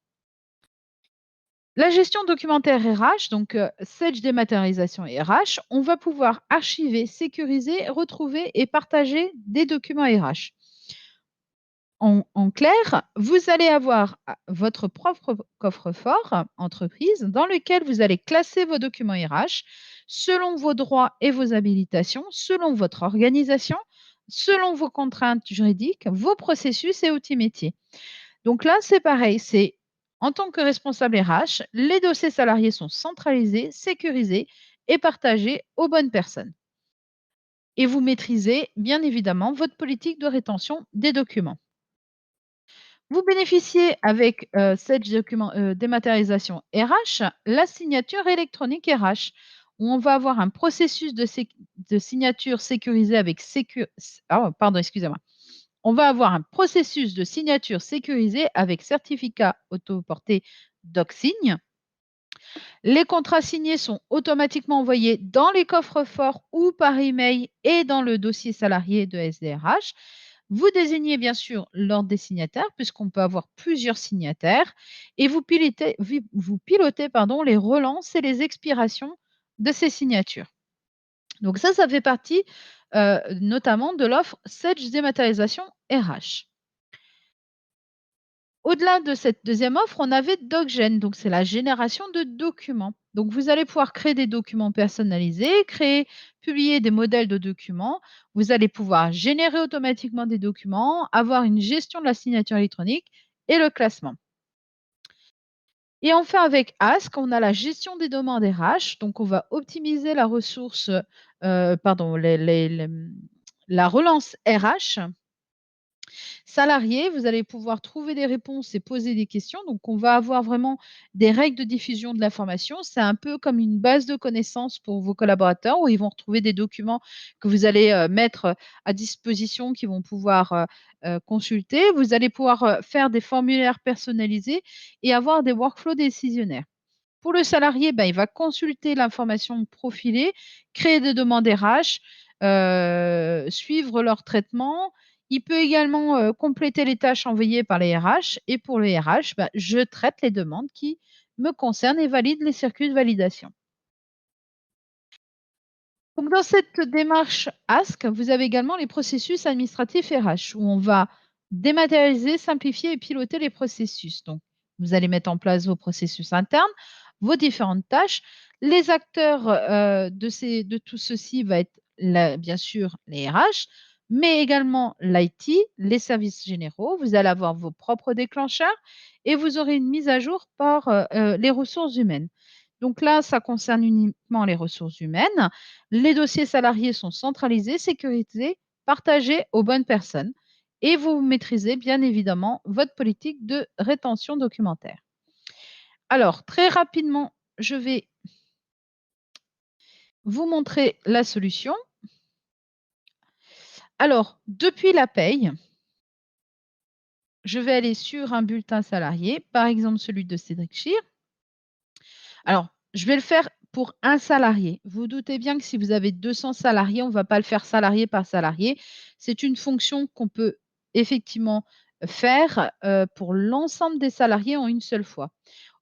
[SPEAKER 2] La gestion documentaire RH, donc Sage Dématérialisation RH, on va pouvoir archiver, sécuriser, retrouver et partager des documents RH. En clair, vous allez avoir votre propre coffre-fort entreprise dans lequel vous allez classer vos documents RH selon vos droits et vos habilitations, selon votre organisation, selon vos contraintes juridiques, vos processus et outils métiers. Donc là, c'est pareil, c'est en tant que responsable RH, les dossiers salariés sont centralisés, sécurisés et partagés aux bonnes personnes. Et vous maîtrisez bien évidemment votre politique de rétention des documents. Vous bénéficiez avec cette dématérialisation RH, la signature électronique RH, où on va avoir un processus de signature sécurisé avec pardon, excusez-moi. On va avoir un processus de signature sécurisé avec certificat autoporté DocSign. Les contrats signés sont automatiquement envoyés dans les coffres forts ou par email et dans le dossier salarié de SDRH. Vous désignez bien sûr l'ordre des signataires, puisqu'on peut avoir plusieurs signataires, et vous pilotez pardon, les relances et les expirations de ces signatures. Donc ça fait partie notamment de l'offre Sage Dématérialisation RH. Au-delà de cette deuxième offre, on avait DocGen, donc c'est la génération de documents. Donc vous allez pouvoir créer des documents personnalisés, publier des modèles de documents. Vous allez pouvoir générer automatiquement des documents, avoir une gestion de la signature électronique et le classement. Et enfin, avec Ask, on a la gestion des demandes RH. Donc on va optimiser la ressource, pardon, la relance RH. Salariés, vous allez pouvoir trouver des réponses et poser des questions. Donc, on va avoir vraiment des règles de diffusion de l'information. C'est un peu comme une base de connaissances pour vos collaborateurs où ils vont retrouver des documents que vous allez mettre à disposition, qu'ils vont pouvoir consulter. Vous allez pouvoir faire des formulaires personnalisés et avoir des workflows décisionnaires. Pour le salarié, ben, il va consulter l'information profilée, créer des demandes RH, suivre leur traitement. Il peut également compléter les tâches envoyées par les RH. Et pour les RH, ben, je traite les demandes qui me concernent et valide les circuits de validation. Donc, dans cette démarche Ask, vous avez également les processus administratifs RH, où on va dématérialiser, simplifier et piloter les processus. Donc, vous allez mettre en place vos processus internes, vos différentes tâches. Les acteurs, de tout ceci va être bien sûr les RH, mais également l'IT, les services généraux. Vous allez avoir vos propres déclencheurs et vous aurez une mise à jour par les ressources humaines. Donc là, ça concerne uniquement les ressources humaines. Les dossiers salariés sont centralisés, sécurisés, partagés aux bonnes personnes et vous maîtrisez bien évidemment votre politique de rétention documentaire. Alors, très rapidement, je vais vous montrer la solution. Alors, depuis la paye, je vais aller sur un bulletin salarié, par exemple celui de Cédric Chir. Alors, je vais le faire pour un salarié. Vous doutez bien que si vous avez 200 salariés, on ne va pas le faire salarié par salarié. C'est une fonction qu'on peut effectivement faire pour l'ensemble des salariés en une seule fois.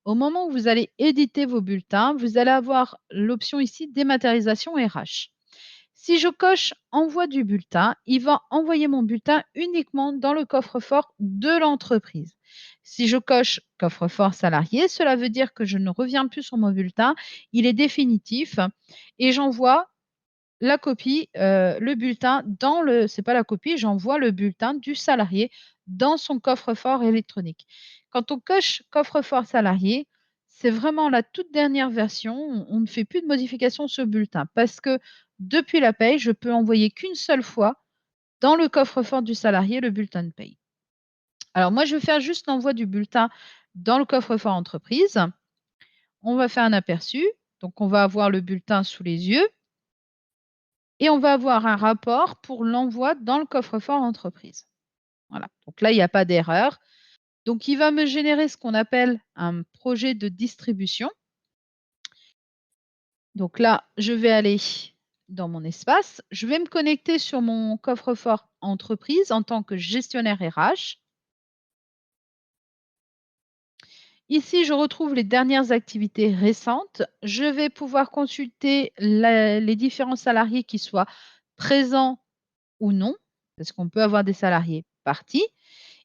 [SPEAKER 2] Au moment où vous allez éditer vos bulletins, vous allez avoir l'option ici dématérialisation RH. Si je coche envoi du bulletin, il va envoyer mon bulletin uniquement dans le coffre-fort de l'entreprise. Si je coche coffre-fort salarié, cela veut dire que je ne reviens plus sur mon bulletin, il est définitif et j'envoie la copie, le bulletin dans le c'est pas la copie, j'envoie le bulletin du salarié dans son coffre-fort électronique. Quand on coche coffre-fort salarié, c'est vraiment la toute dernière version. On ne fait plus de modifications sur le bulletin parce que depuis la paye, je peux envoyer qu'une seule fois dans le coffre-fort du salarié le bulletin de paye. Alors moi, je vais faire juste l'envoi du bulletin dans le coffre-fort entreprise. On va faire un aperçu. Donc on va avoir le bulletin sous les yeux. Et on va avoir un rapport pour l'envoi dans le coffre-fort entreprise. Voilà, donc là, il n'y a pas d'erreur. Donc, il va me générer ce qu'on appelle un projet de distribution. Donc là, je vais aller dans mon espace. Je vais me connecter sur mon coffre-fort entreprise en tant que gestionnaire RH. Ici, je retrouve les dernières activités récentes. Je vais pouvoir consulter les différents salariés qui soient présents ou non, parce qu'on peut avoir des salariés partis.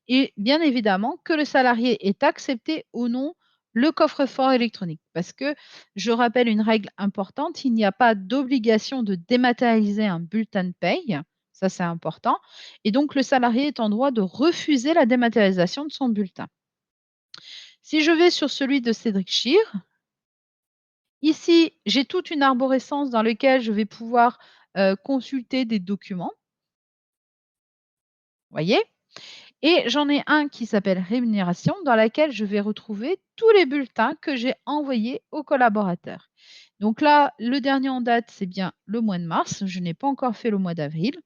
[SPEAKER 2] Et bien évidemment que le salarié ait accepté ou non le coffre-fort électronique. Parce que je rappelle une règle importante, il n'y a pas d'obligation de dématérialiser un bulletin de paye. Ça, c'est important. Et donc, le salarié est en droit de refuser la dématérialisation de son bulletin. Si je vais sur celui de Cédric Chir, ici, j'ai toute une arborescence dans laquelle je vais pouvoir consulter des documents. Voyez. Et j'en ai un qui s'appelle rémunération, dans laquelle je vais retrouver tous les bulletins que j'ai envoyés aux collaborateurs. Donc là, le dernier en date, c'est bien le mois de mars. Je n'ai pas encore fait le mois d'avril.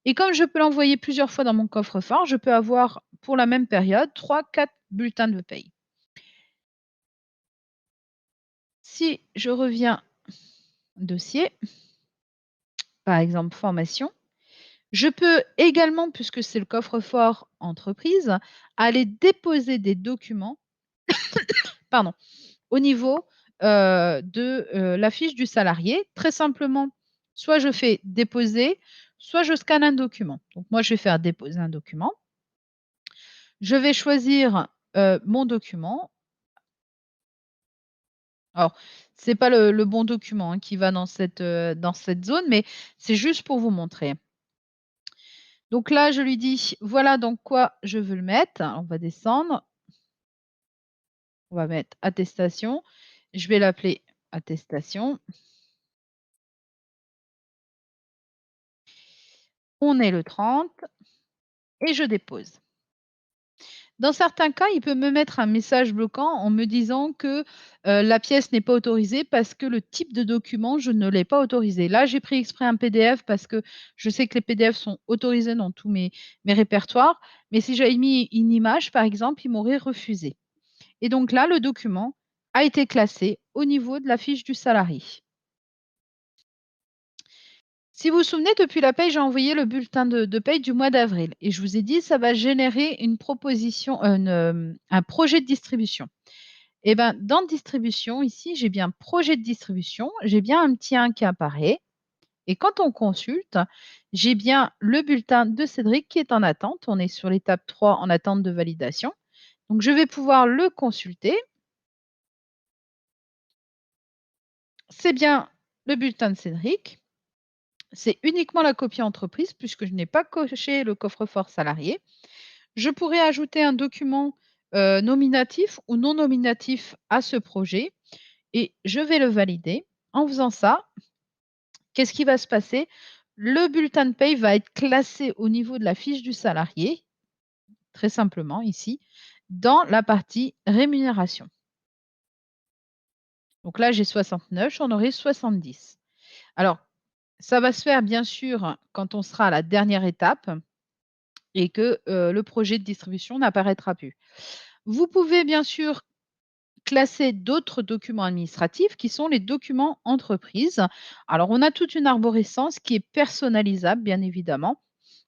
[SPEAKER 2] Et comme je peux l'envoyer plusieurs fois dans mon coffre-fort, je peux avoir pour la même période 3, 4 bulletins de paye. Si je reviens dossier, par exemple formation, je peux également, puisque c'est le coffre-fort entreprise, aller déposer des documents pardon, au niveau de la fiche du salarié. Très simplement, soit je fais déposer, soit je scanne un document. Donc moi, je vais faire déposer un document. Je vais choisir mon document. Alors, ce n'est pas le bon document qui va dans cette zone, mais c'est juste pour vous montrer. Donc là, je lui dis, voilà dans quoi je veux le mettre. Alors, on va descendre. On va mettre attestation. Je vais l'appeler attestation. On est le 30 et je dépose. Dans certains cas, il peut me mettre un message bloquant en me disant que la pièce n'est pas autorisée parce que le type de document, je ne l'ai pas autorisé. Là, j'ai pris exprès un PDF parce que je sais que les PDF sont autorisés dans tous mes répertoires. Mais si j'avais mis une image, par exemple, il m'aurait refusé. Et donc là, le document a été classé au niveau de la fiche du salarié. Si vous vous souvenez, depuis la paye, j'ai envoyé le bulletin de paye du mois d'avril et je vous ai dit, ça va générer une proposition, un projet de distribution. Et ben, dans distribution, ici, j'ai bien projet de distribution, j'ai bien un petit 1 qui apparaît. Et quand on consulte, j'ai bien le bulletin de Cédric qui est en attente. On est sur l'étape 3 en attente de validation. Donc, je vais pouvoir le consulter. c'est bien le bulletin de Cédric. C'est uniquement la copie entreprise puisque je n'ai pas coché le coffre-fort salarié. Je pourrais ajouter un document nominatif ou non nominatif à ce projet et je vais le valider. En faisant ça, qu'est-ce qui va se passer? Le bulletin de paye va être classé au niveau de la fiche du salarié, très simplement ici, dans la partie rémunération. Donc là, j'ai 69, j'en aurai 70. Alors, ça va se faire bien sûr quand on sera à la dernière étape et que le projet de distribution n'apparaîtra plus. Vous pouvez bien sûr classer d'autres documents administratifs qui sont les documents entreprises. Alors, on a toute une arborescence qui est personnalisable, bien évidemment.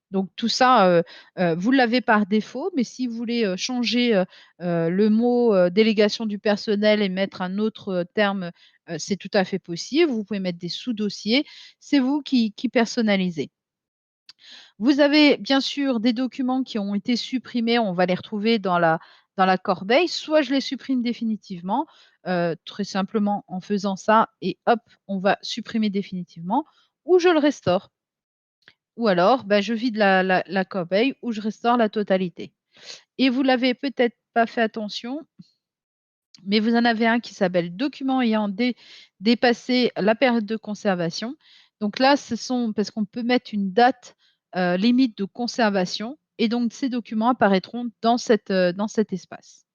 [SPEAKER 2] Donc tout ça, vous l'avez par défaut, mais si vous voulez, changer, le mot, délégation du personnel et mettre un autre, terme, c'est tout à fait possible. Vous pouvez mettre des sous-dossiers. C'est vous qui personnalisez. Vous avez bien sûr des documents qui ont été supprimés, on va les retrouver dans la corbeille. Soit je les supprime définitivement, très simplement en faisant ça et hop, on va supprimer définitivement ou je le restaure. Ou alors, bah, je vide la corbeille ou je restaure la totalité. Et vous l'avez peut-être pas fait attention, mais vous en avez un qui s'appelle document ayant dépassé la période de conservation. Donc là, ce sont parce qu'on peut mettre une date limite de conservation et donc ces documents apparaîtront dans cet espace.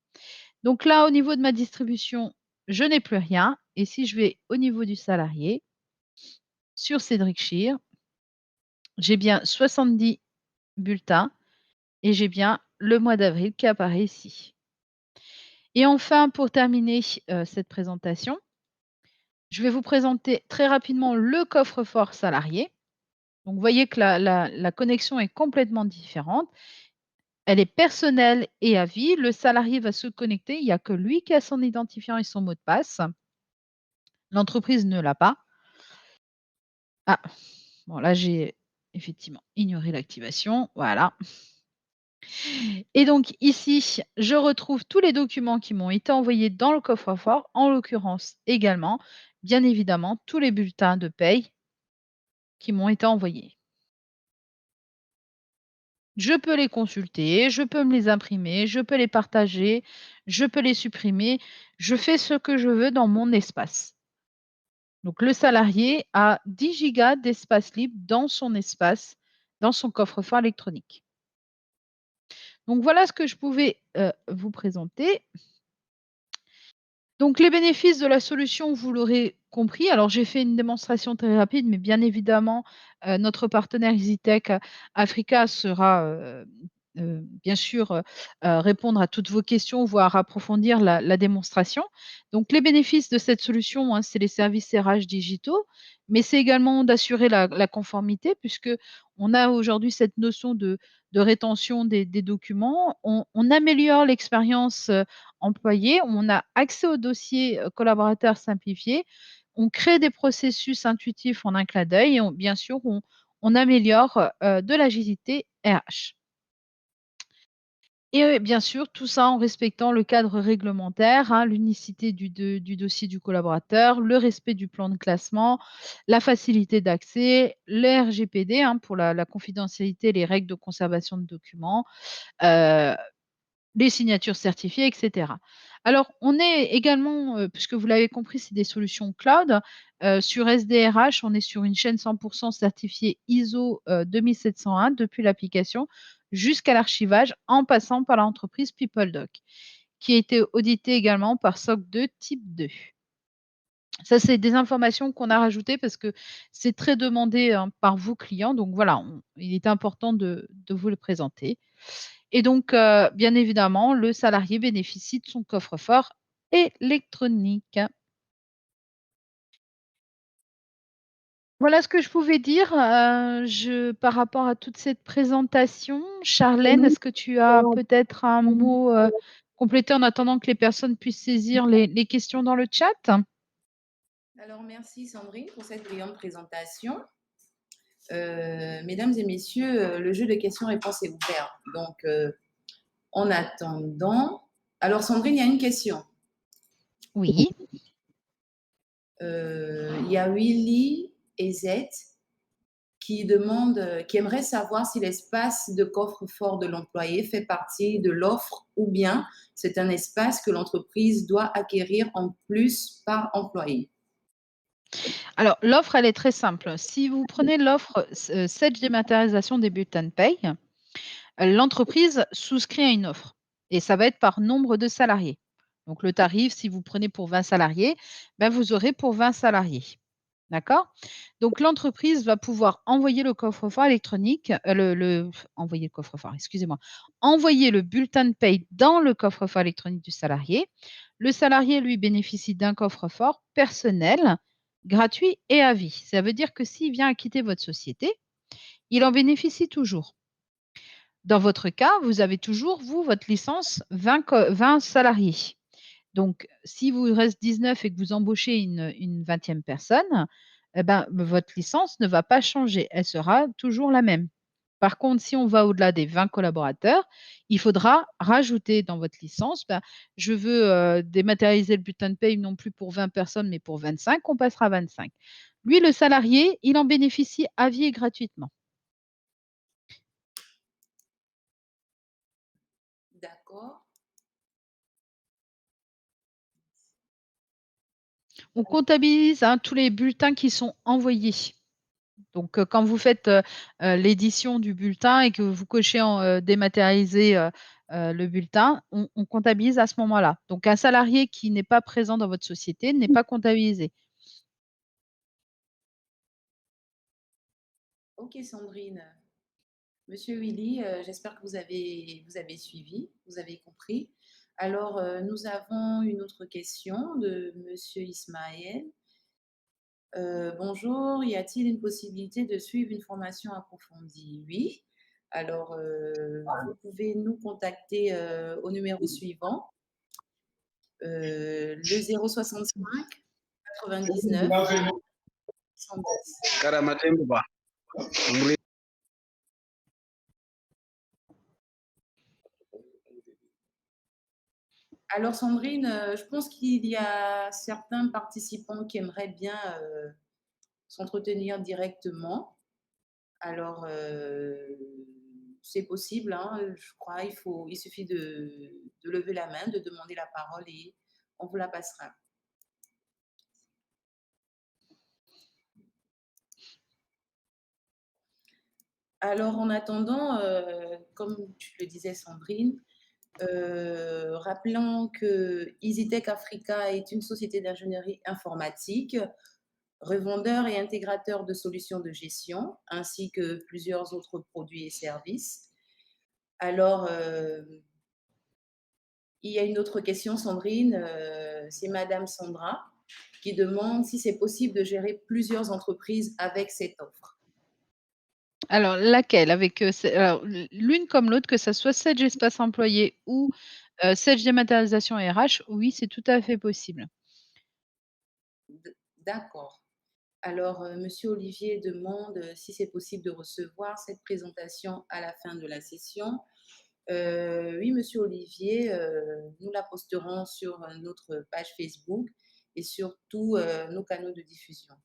[SPEAKER 2] Donc là, au niveau de ma distribution, je n'ai plus rien. Et si je vais au niveau du salarié, sur Cédric Chir, j'ai bien 70 bulletins et j'ai bien le mois d'avril qui apparaît ici. Et enfin, pour terminer cette présentation, je vais vous présenter très rapidement le coffre-fort salarié. Donc, vous voyez que la connexion est complètement différente. Elle est personnelle et à vie. Le salarié va se connecter. Il n'y a que lui qui a son identifiant et son mot de passe. L'entreprise ne l'a pas. Ah, bon, là, j'ai effectivement ignoré l'activation. Voilà. Et donc ici, je retrouve tous les documents qui m'ont été envoyés dans le coffre-fort, en l'occurrence également, bien évidemment, tous les bulletins de paye qui m'ont été envoyés. Je peux les consulter, je peux me les imprimer, je peux les partager, je peux les supprimer. Je fais ce que je veux dans mon espace. Donc le salarié a 10 gigas d'espace libre dans son espace, dans son coffre-fort électronique. Donc voilà ce que je pouvais vous présenter. Donc les bénéfices de la solution, vous l'aurez compris. Alors j'ai fait une démonstration très rapide, mais bien évidemment, notre partenaire EasyTech Africa sera, bien sûr, répondre à toutes vos questions, voire approfondir la démonstration. Donc les bénéfices de cette solution, hein, c'est les services RH digitaux, mais c'est également d'assurer la conformité puisque on a aujourd'hui cette notion de rétention des documents. On améliore l'expérience, employés, on a accès aux dossiers collaborateurs simplifiés, on crée des processus intuitifs en un clin d'œil et bien sûr, on améliore de l'agilité RH. Et bien sûr, tout ça en respectant le cadre réglementaire, hein, l'unicité du dossier du collaborateur, le respect du plan de classement, la facilité d'accès, le RGPD hein, pour la confidentialité, les règles de conservation de documents, euh, les signatures certifiées, et cetera. Alors, on est également, puisque vous l'avez compris, c'est des solutions cloud. Sur SDRH, on est sur une chaîne 100 certifiée ISO 27701 depuis l'application jusqu'à l'archivage en passant par l'entreprise PeopleDoc, qui a été auditée également par SOC 2 type 2. Ça, c'est des informations qu'on a rajoutées parce que c'est très demandé hein, par vos clients. Donc voilà, il est important de vous le présenter. Et donc, bien évidemment, le salarié bénéficie de son coffre-fort électronique. Voilà ce que je pouvais dire, par rapport à toute cette présentation. Charlène, est-ce que tu as peut-être un mot, complété en attendant que les personnes puissent saisir les questions dans le chat?
[SPEAKER 1] Alors, merci Sandrine pour cette brillante présentation. Mesdames et messieurs, le jeu de questions-réponses est ouvert. Donc, en attendant, alors Sandrine, il y a une question.
[SPEAKER 2] Oui.
[SPEAKER 1] Il y a Willy et Z qui aimeraient savoir si l'espace de coffre-fort de l'employé fait partie de l'offre ou bien c'est un espace que l'entreprise doit acquérir en plus par employé.
[SPEAKER 2] Alors, l'offre, elle est très simple. Si vous prenez l'offre 7 dématérialisation des bulletins de paye, l'entreprise souscrit à une offre et ça va être par nombre de salariés. Donc, le tarif, si vous prenez pour 20 salariés, ben, vous aurez pour 20 salariés. D'accord? Donc, l'entreprise va pouvoir envoyer le coffre-fort électronique, envoyer le coffre-fort, excusez-moi, envoyer le bulletin de paye dans le coffre-fort électronique du salarié. Le salarié, lui, bénéficie d'un coffre-fort personnel, gratuit et à vie. Ça veut dire que s'il vient à quitter votre société, il en bénéficie toujours. Dans votre cas, vous avez toujours, vous, votre licence 20 salariés. Donc, si vous reste 19 et que vous embauchez une 20e personne, eh ben, votre licence ne va pas changer. Elle sera toujours la même. Par contre, si on va au-delà des 20 collaborateurs, il faudra rajouter dans votre licence, ben, je veux dématérialiser le bulletin de paye non plus pour 20 personnes, mais pour 25, on passera à 25. Lui, le salarié, il en bénéficie à vie et gratuitement.
[SPEAKER 1] D'accord.
[SPEAKER 2] On comptabilise tous les bulletins qui sont envoyés. Donc, quand vous faites, l'édition du bulletin et que vous cochez en, dématérialiser, le bulletin, on comptabilise à ce moment-là. Donc un salarié qui n'est pas présent dans votre société n'est pas comptabilisé.
[SPEAKER 1] Ok, Sandrine. Monsieur Willy, j'espère que vous avez suivi, vous avez compris. Alors, nous avons une autre question de Monsieur Ismaël. Bonjour, y a-t-il une possibilité de suivre une formation approfondie? Oui. Alors, vous pouvez nous contacter au numéro suivant, le 065 99 110. Alors, Sandrine, je pense qu'il y a certains participants qui aimeraient bien s'entretenir directement. Alors, c'est possible, hein, je crois. Il suffit de lever la main, de demander la parole et on vous la passera. Alors, en attendant, comme tu le disais, Sandrine, rappelons que EasyTech Africa est une société d'ingénierie informatique, revendeur et intégrateur de solutions de gestion, ainsi que plusieurs autres produits et services. Alors, il y a une autre question, Sandrine. C'est Madame Sandra qui demande si c'est possible de gérer plusieurs entreprises avec cette offre.
[SPEAKER 2] Alors laquelle? Avec, alors l'une comme l'autre, que ça soit Sedge Espace Employé ou, Sedge Dématérialisation RH, oui, c'est tout à fait possible.
[SPEAKER 1] D'accord. Alors, Monsieur Olivier demande si c'est possible de recevoir cette présentation à la fin de la session. Oui, Monsieur Olivier, nous la posterons sur notre page Facebook et sur tous nos canaux de diffusion.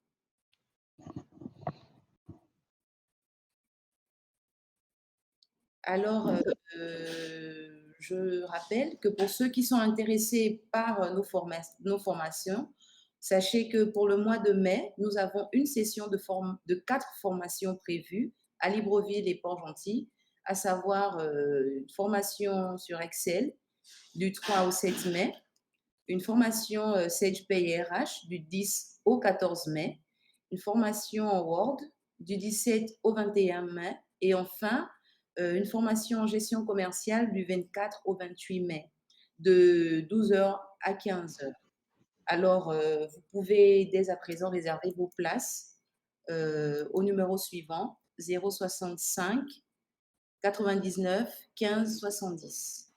[SPEAKER 1] Alors, je rappelle que pour ceux qui sont intéressés par nos formations, sachez que pour le mois de mai, nous avons une session de 4 formations prévues à Libreville et Port-Gentil, à savoir une formation sur Excel du 3 au 7 mai, une formation SagePay RH du 10 au 14 mai, une formation en Word du 17 au 21 mai et enfin une formation en gestion commerciale du 24 au 28 mai de 12h à 15h. Alors, vous pouvez dès à présent réserver vos places au numéro suivant 065 99 15 70.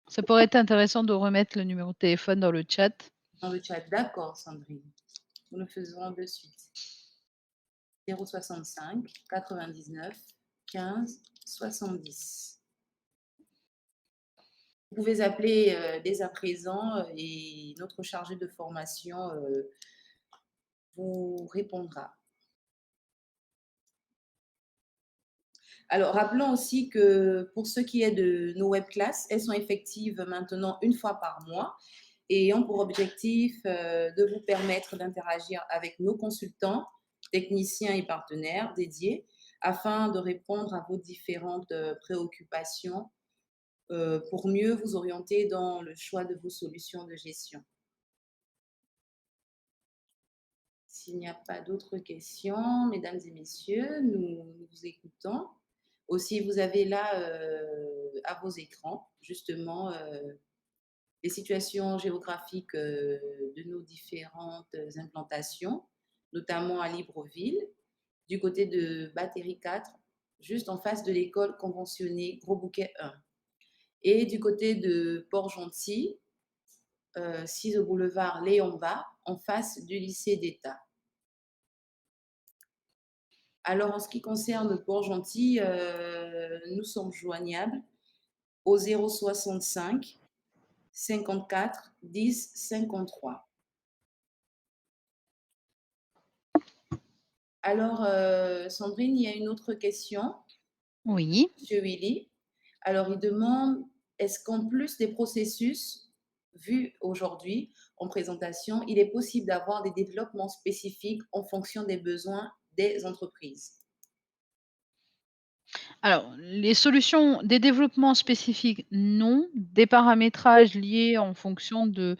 [SPEAKER 2] Ça pourrait être intéressant de remettre le numéro de téléphone dans le chat.
[SPEAKER 1] Dans le chat, d'accord, Sandrine. Nous le faisons de suite. 065 99 15 70. Vous pouvez appeler, dès à présent, et notre chargé de formation, vous répondra. Alors, rappelons aussi que pour ce qui est de nos web classes, elles sont effectives maintenant une fois par mois et ont pour objectif, de vous permettre d'interagir avec nos consultants, techniciens et partenaires dédiés afin de répondre à vos différentes, préoccupations, pour mieux vous orienter dans le choix de vos solutions de gestion. S'il n'y a pas d'autres questions, mesdames et messieurs, nous vous écoutons. Aussi, vous avez là, à vos écrans, justement, les situations géographiques, de nos différentes implantations, notamment à Libreville, du côté de Batterie 4, juste en face de l'école conventionnée Gros Bouquet 1, et du côté de Port-Gentil, 6 au boulevard Léon Bas, en face du lycée d'État. Alors, en ce qui concerne Port-Gentil, nous sommes joignables au 065 54 10 53. Alors, Sandrine, il y a une autre question.
[SPEAKER 2] Oui.
[SPEAKER 1] Monsieur Willy. Alors, il demande, est-ce qu'en plus des processus vus aujourd'hui en présentation, il est possible d'avoir des développements spécifiques en fonction des besoins des entreprises?
[SPEAKER 2] Alors, les solutions des développements spécifiques, non. Des paramétrages liés en fonction de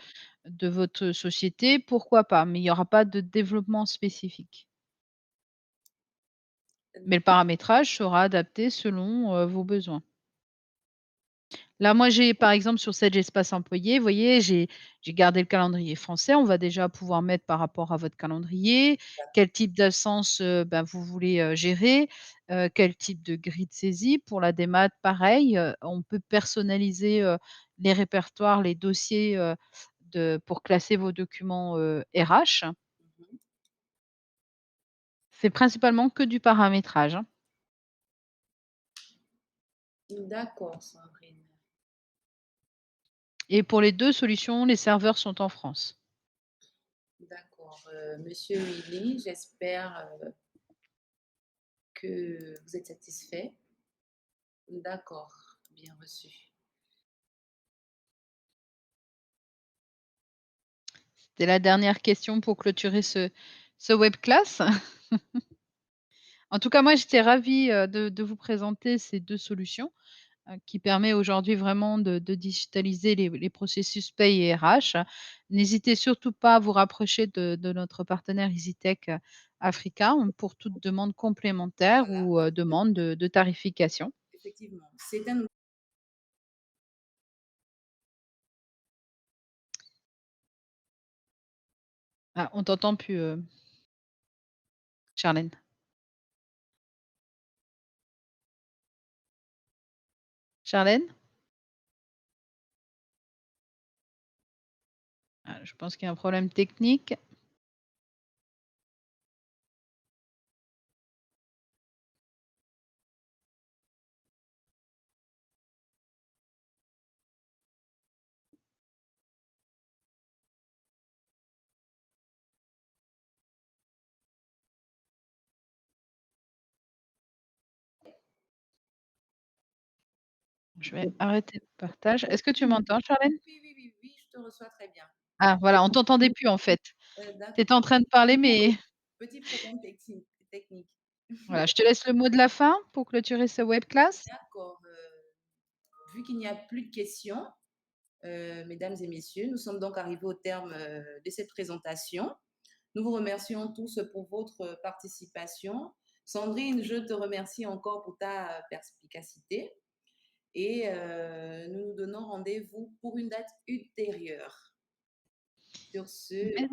[SPEAKER 2] votre société, pourquoi pas, mais il y aura pas de développement spécifique. Mais le paramétrage sera adapté selon, vos besoins. Là, moi, j'ai par exemple sur cet espace employé, vous voyez, j'ai gardé le calendrier français. On va déjà pouvoir mettre par rapport à votre calendrier, quel type d'absence, ben, vous voulez, gérer, quel type de grille de saisie. Pour la démat, pareil, on peut personnaliser, les répertoires, les dossiers, pour classer vos documents, RH.
[SPEAKER 1] Mhm.
[SPEAKER 2] C'est principalement que du paramétrage, hein.
[SPEAKER 1] D'accord, Sandrine.
[SPEAKER 2] Et pour les 2 solutions, les serveurs sont en France.
[SPEAKER 1] D'accord. Monsieur Willy, j'espère, que vous êtes satisfait. D'accord, bien reçu.
[SPEAKER 2] C'était la dernière question pour clôturer ce webclass. En tout cas, moi, j'étais ravie, de vous présenter ces 2 solutions, qui permet aujourd'hui vraiment de digitaliser les processus paye et RH. N'hésitez surtout pas à vous rapprocher de notre partenaire EasyTech, Africa, pour toute demande complémentaire
[SPEAKER 1] Voilà,
[SPEAKER 2] ou, demande de tarification.
[SPEAKER 1] effectivement. C'est un
[SPEAKER 2] Ah, on t'entend plus, Charlène. Charlène? Ah, je pense qu'il y a un problème technique. Je vais arrêter le partage. Est-ce que tu m'entends, Charlène?
[SPEAKER 1] oui, oui, oui, oui, je te reçois très bien.
[SPEAKER 2] Ah voilà, on t'entendait plus en fait. Tu
[SPEAKER 1] D'accord.
[SPEAKER 2] étais en train de parler, mais
[SPEAKER 1] Petit problème technique.
[SPEAKER 2] voilà, je te laisse le mot de la fin pour clôturer ce webclass.
[SPEAKER 1] D'accord, vu qu'il n'y a plus de questions, mesdames et messieurs, nous sommes donc arrivés au terme, de cette présentation. Nous vous remercions tous pour votre participation. Sandrine, je te remercie encore pour ta perspicacité et nous nous donnons rendez-vous pour une date ultérieure. Sur ce,
[SPEAKER 2] Mais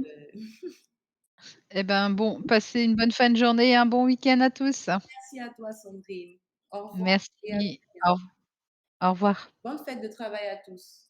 [SPEAKER 2] eh ben, bon, passez une bonne fin de journée et un bon week-end à tous.
[SPEAKER 1] merci à toi Sandrine. Au revoir et à
[SPEAKER 2] Merci.
[SPEAKER 1] très bientôt.
[SPEAKER 2] Au revoir.
[SPEAKER 1] Bonne fête de travail à tous.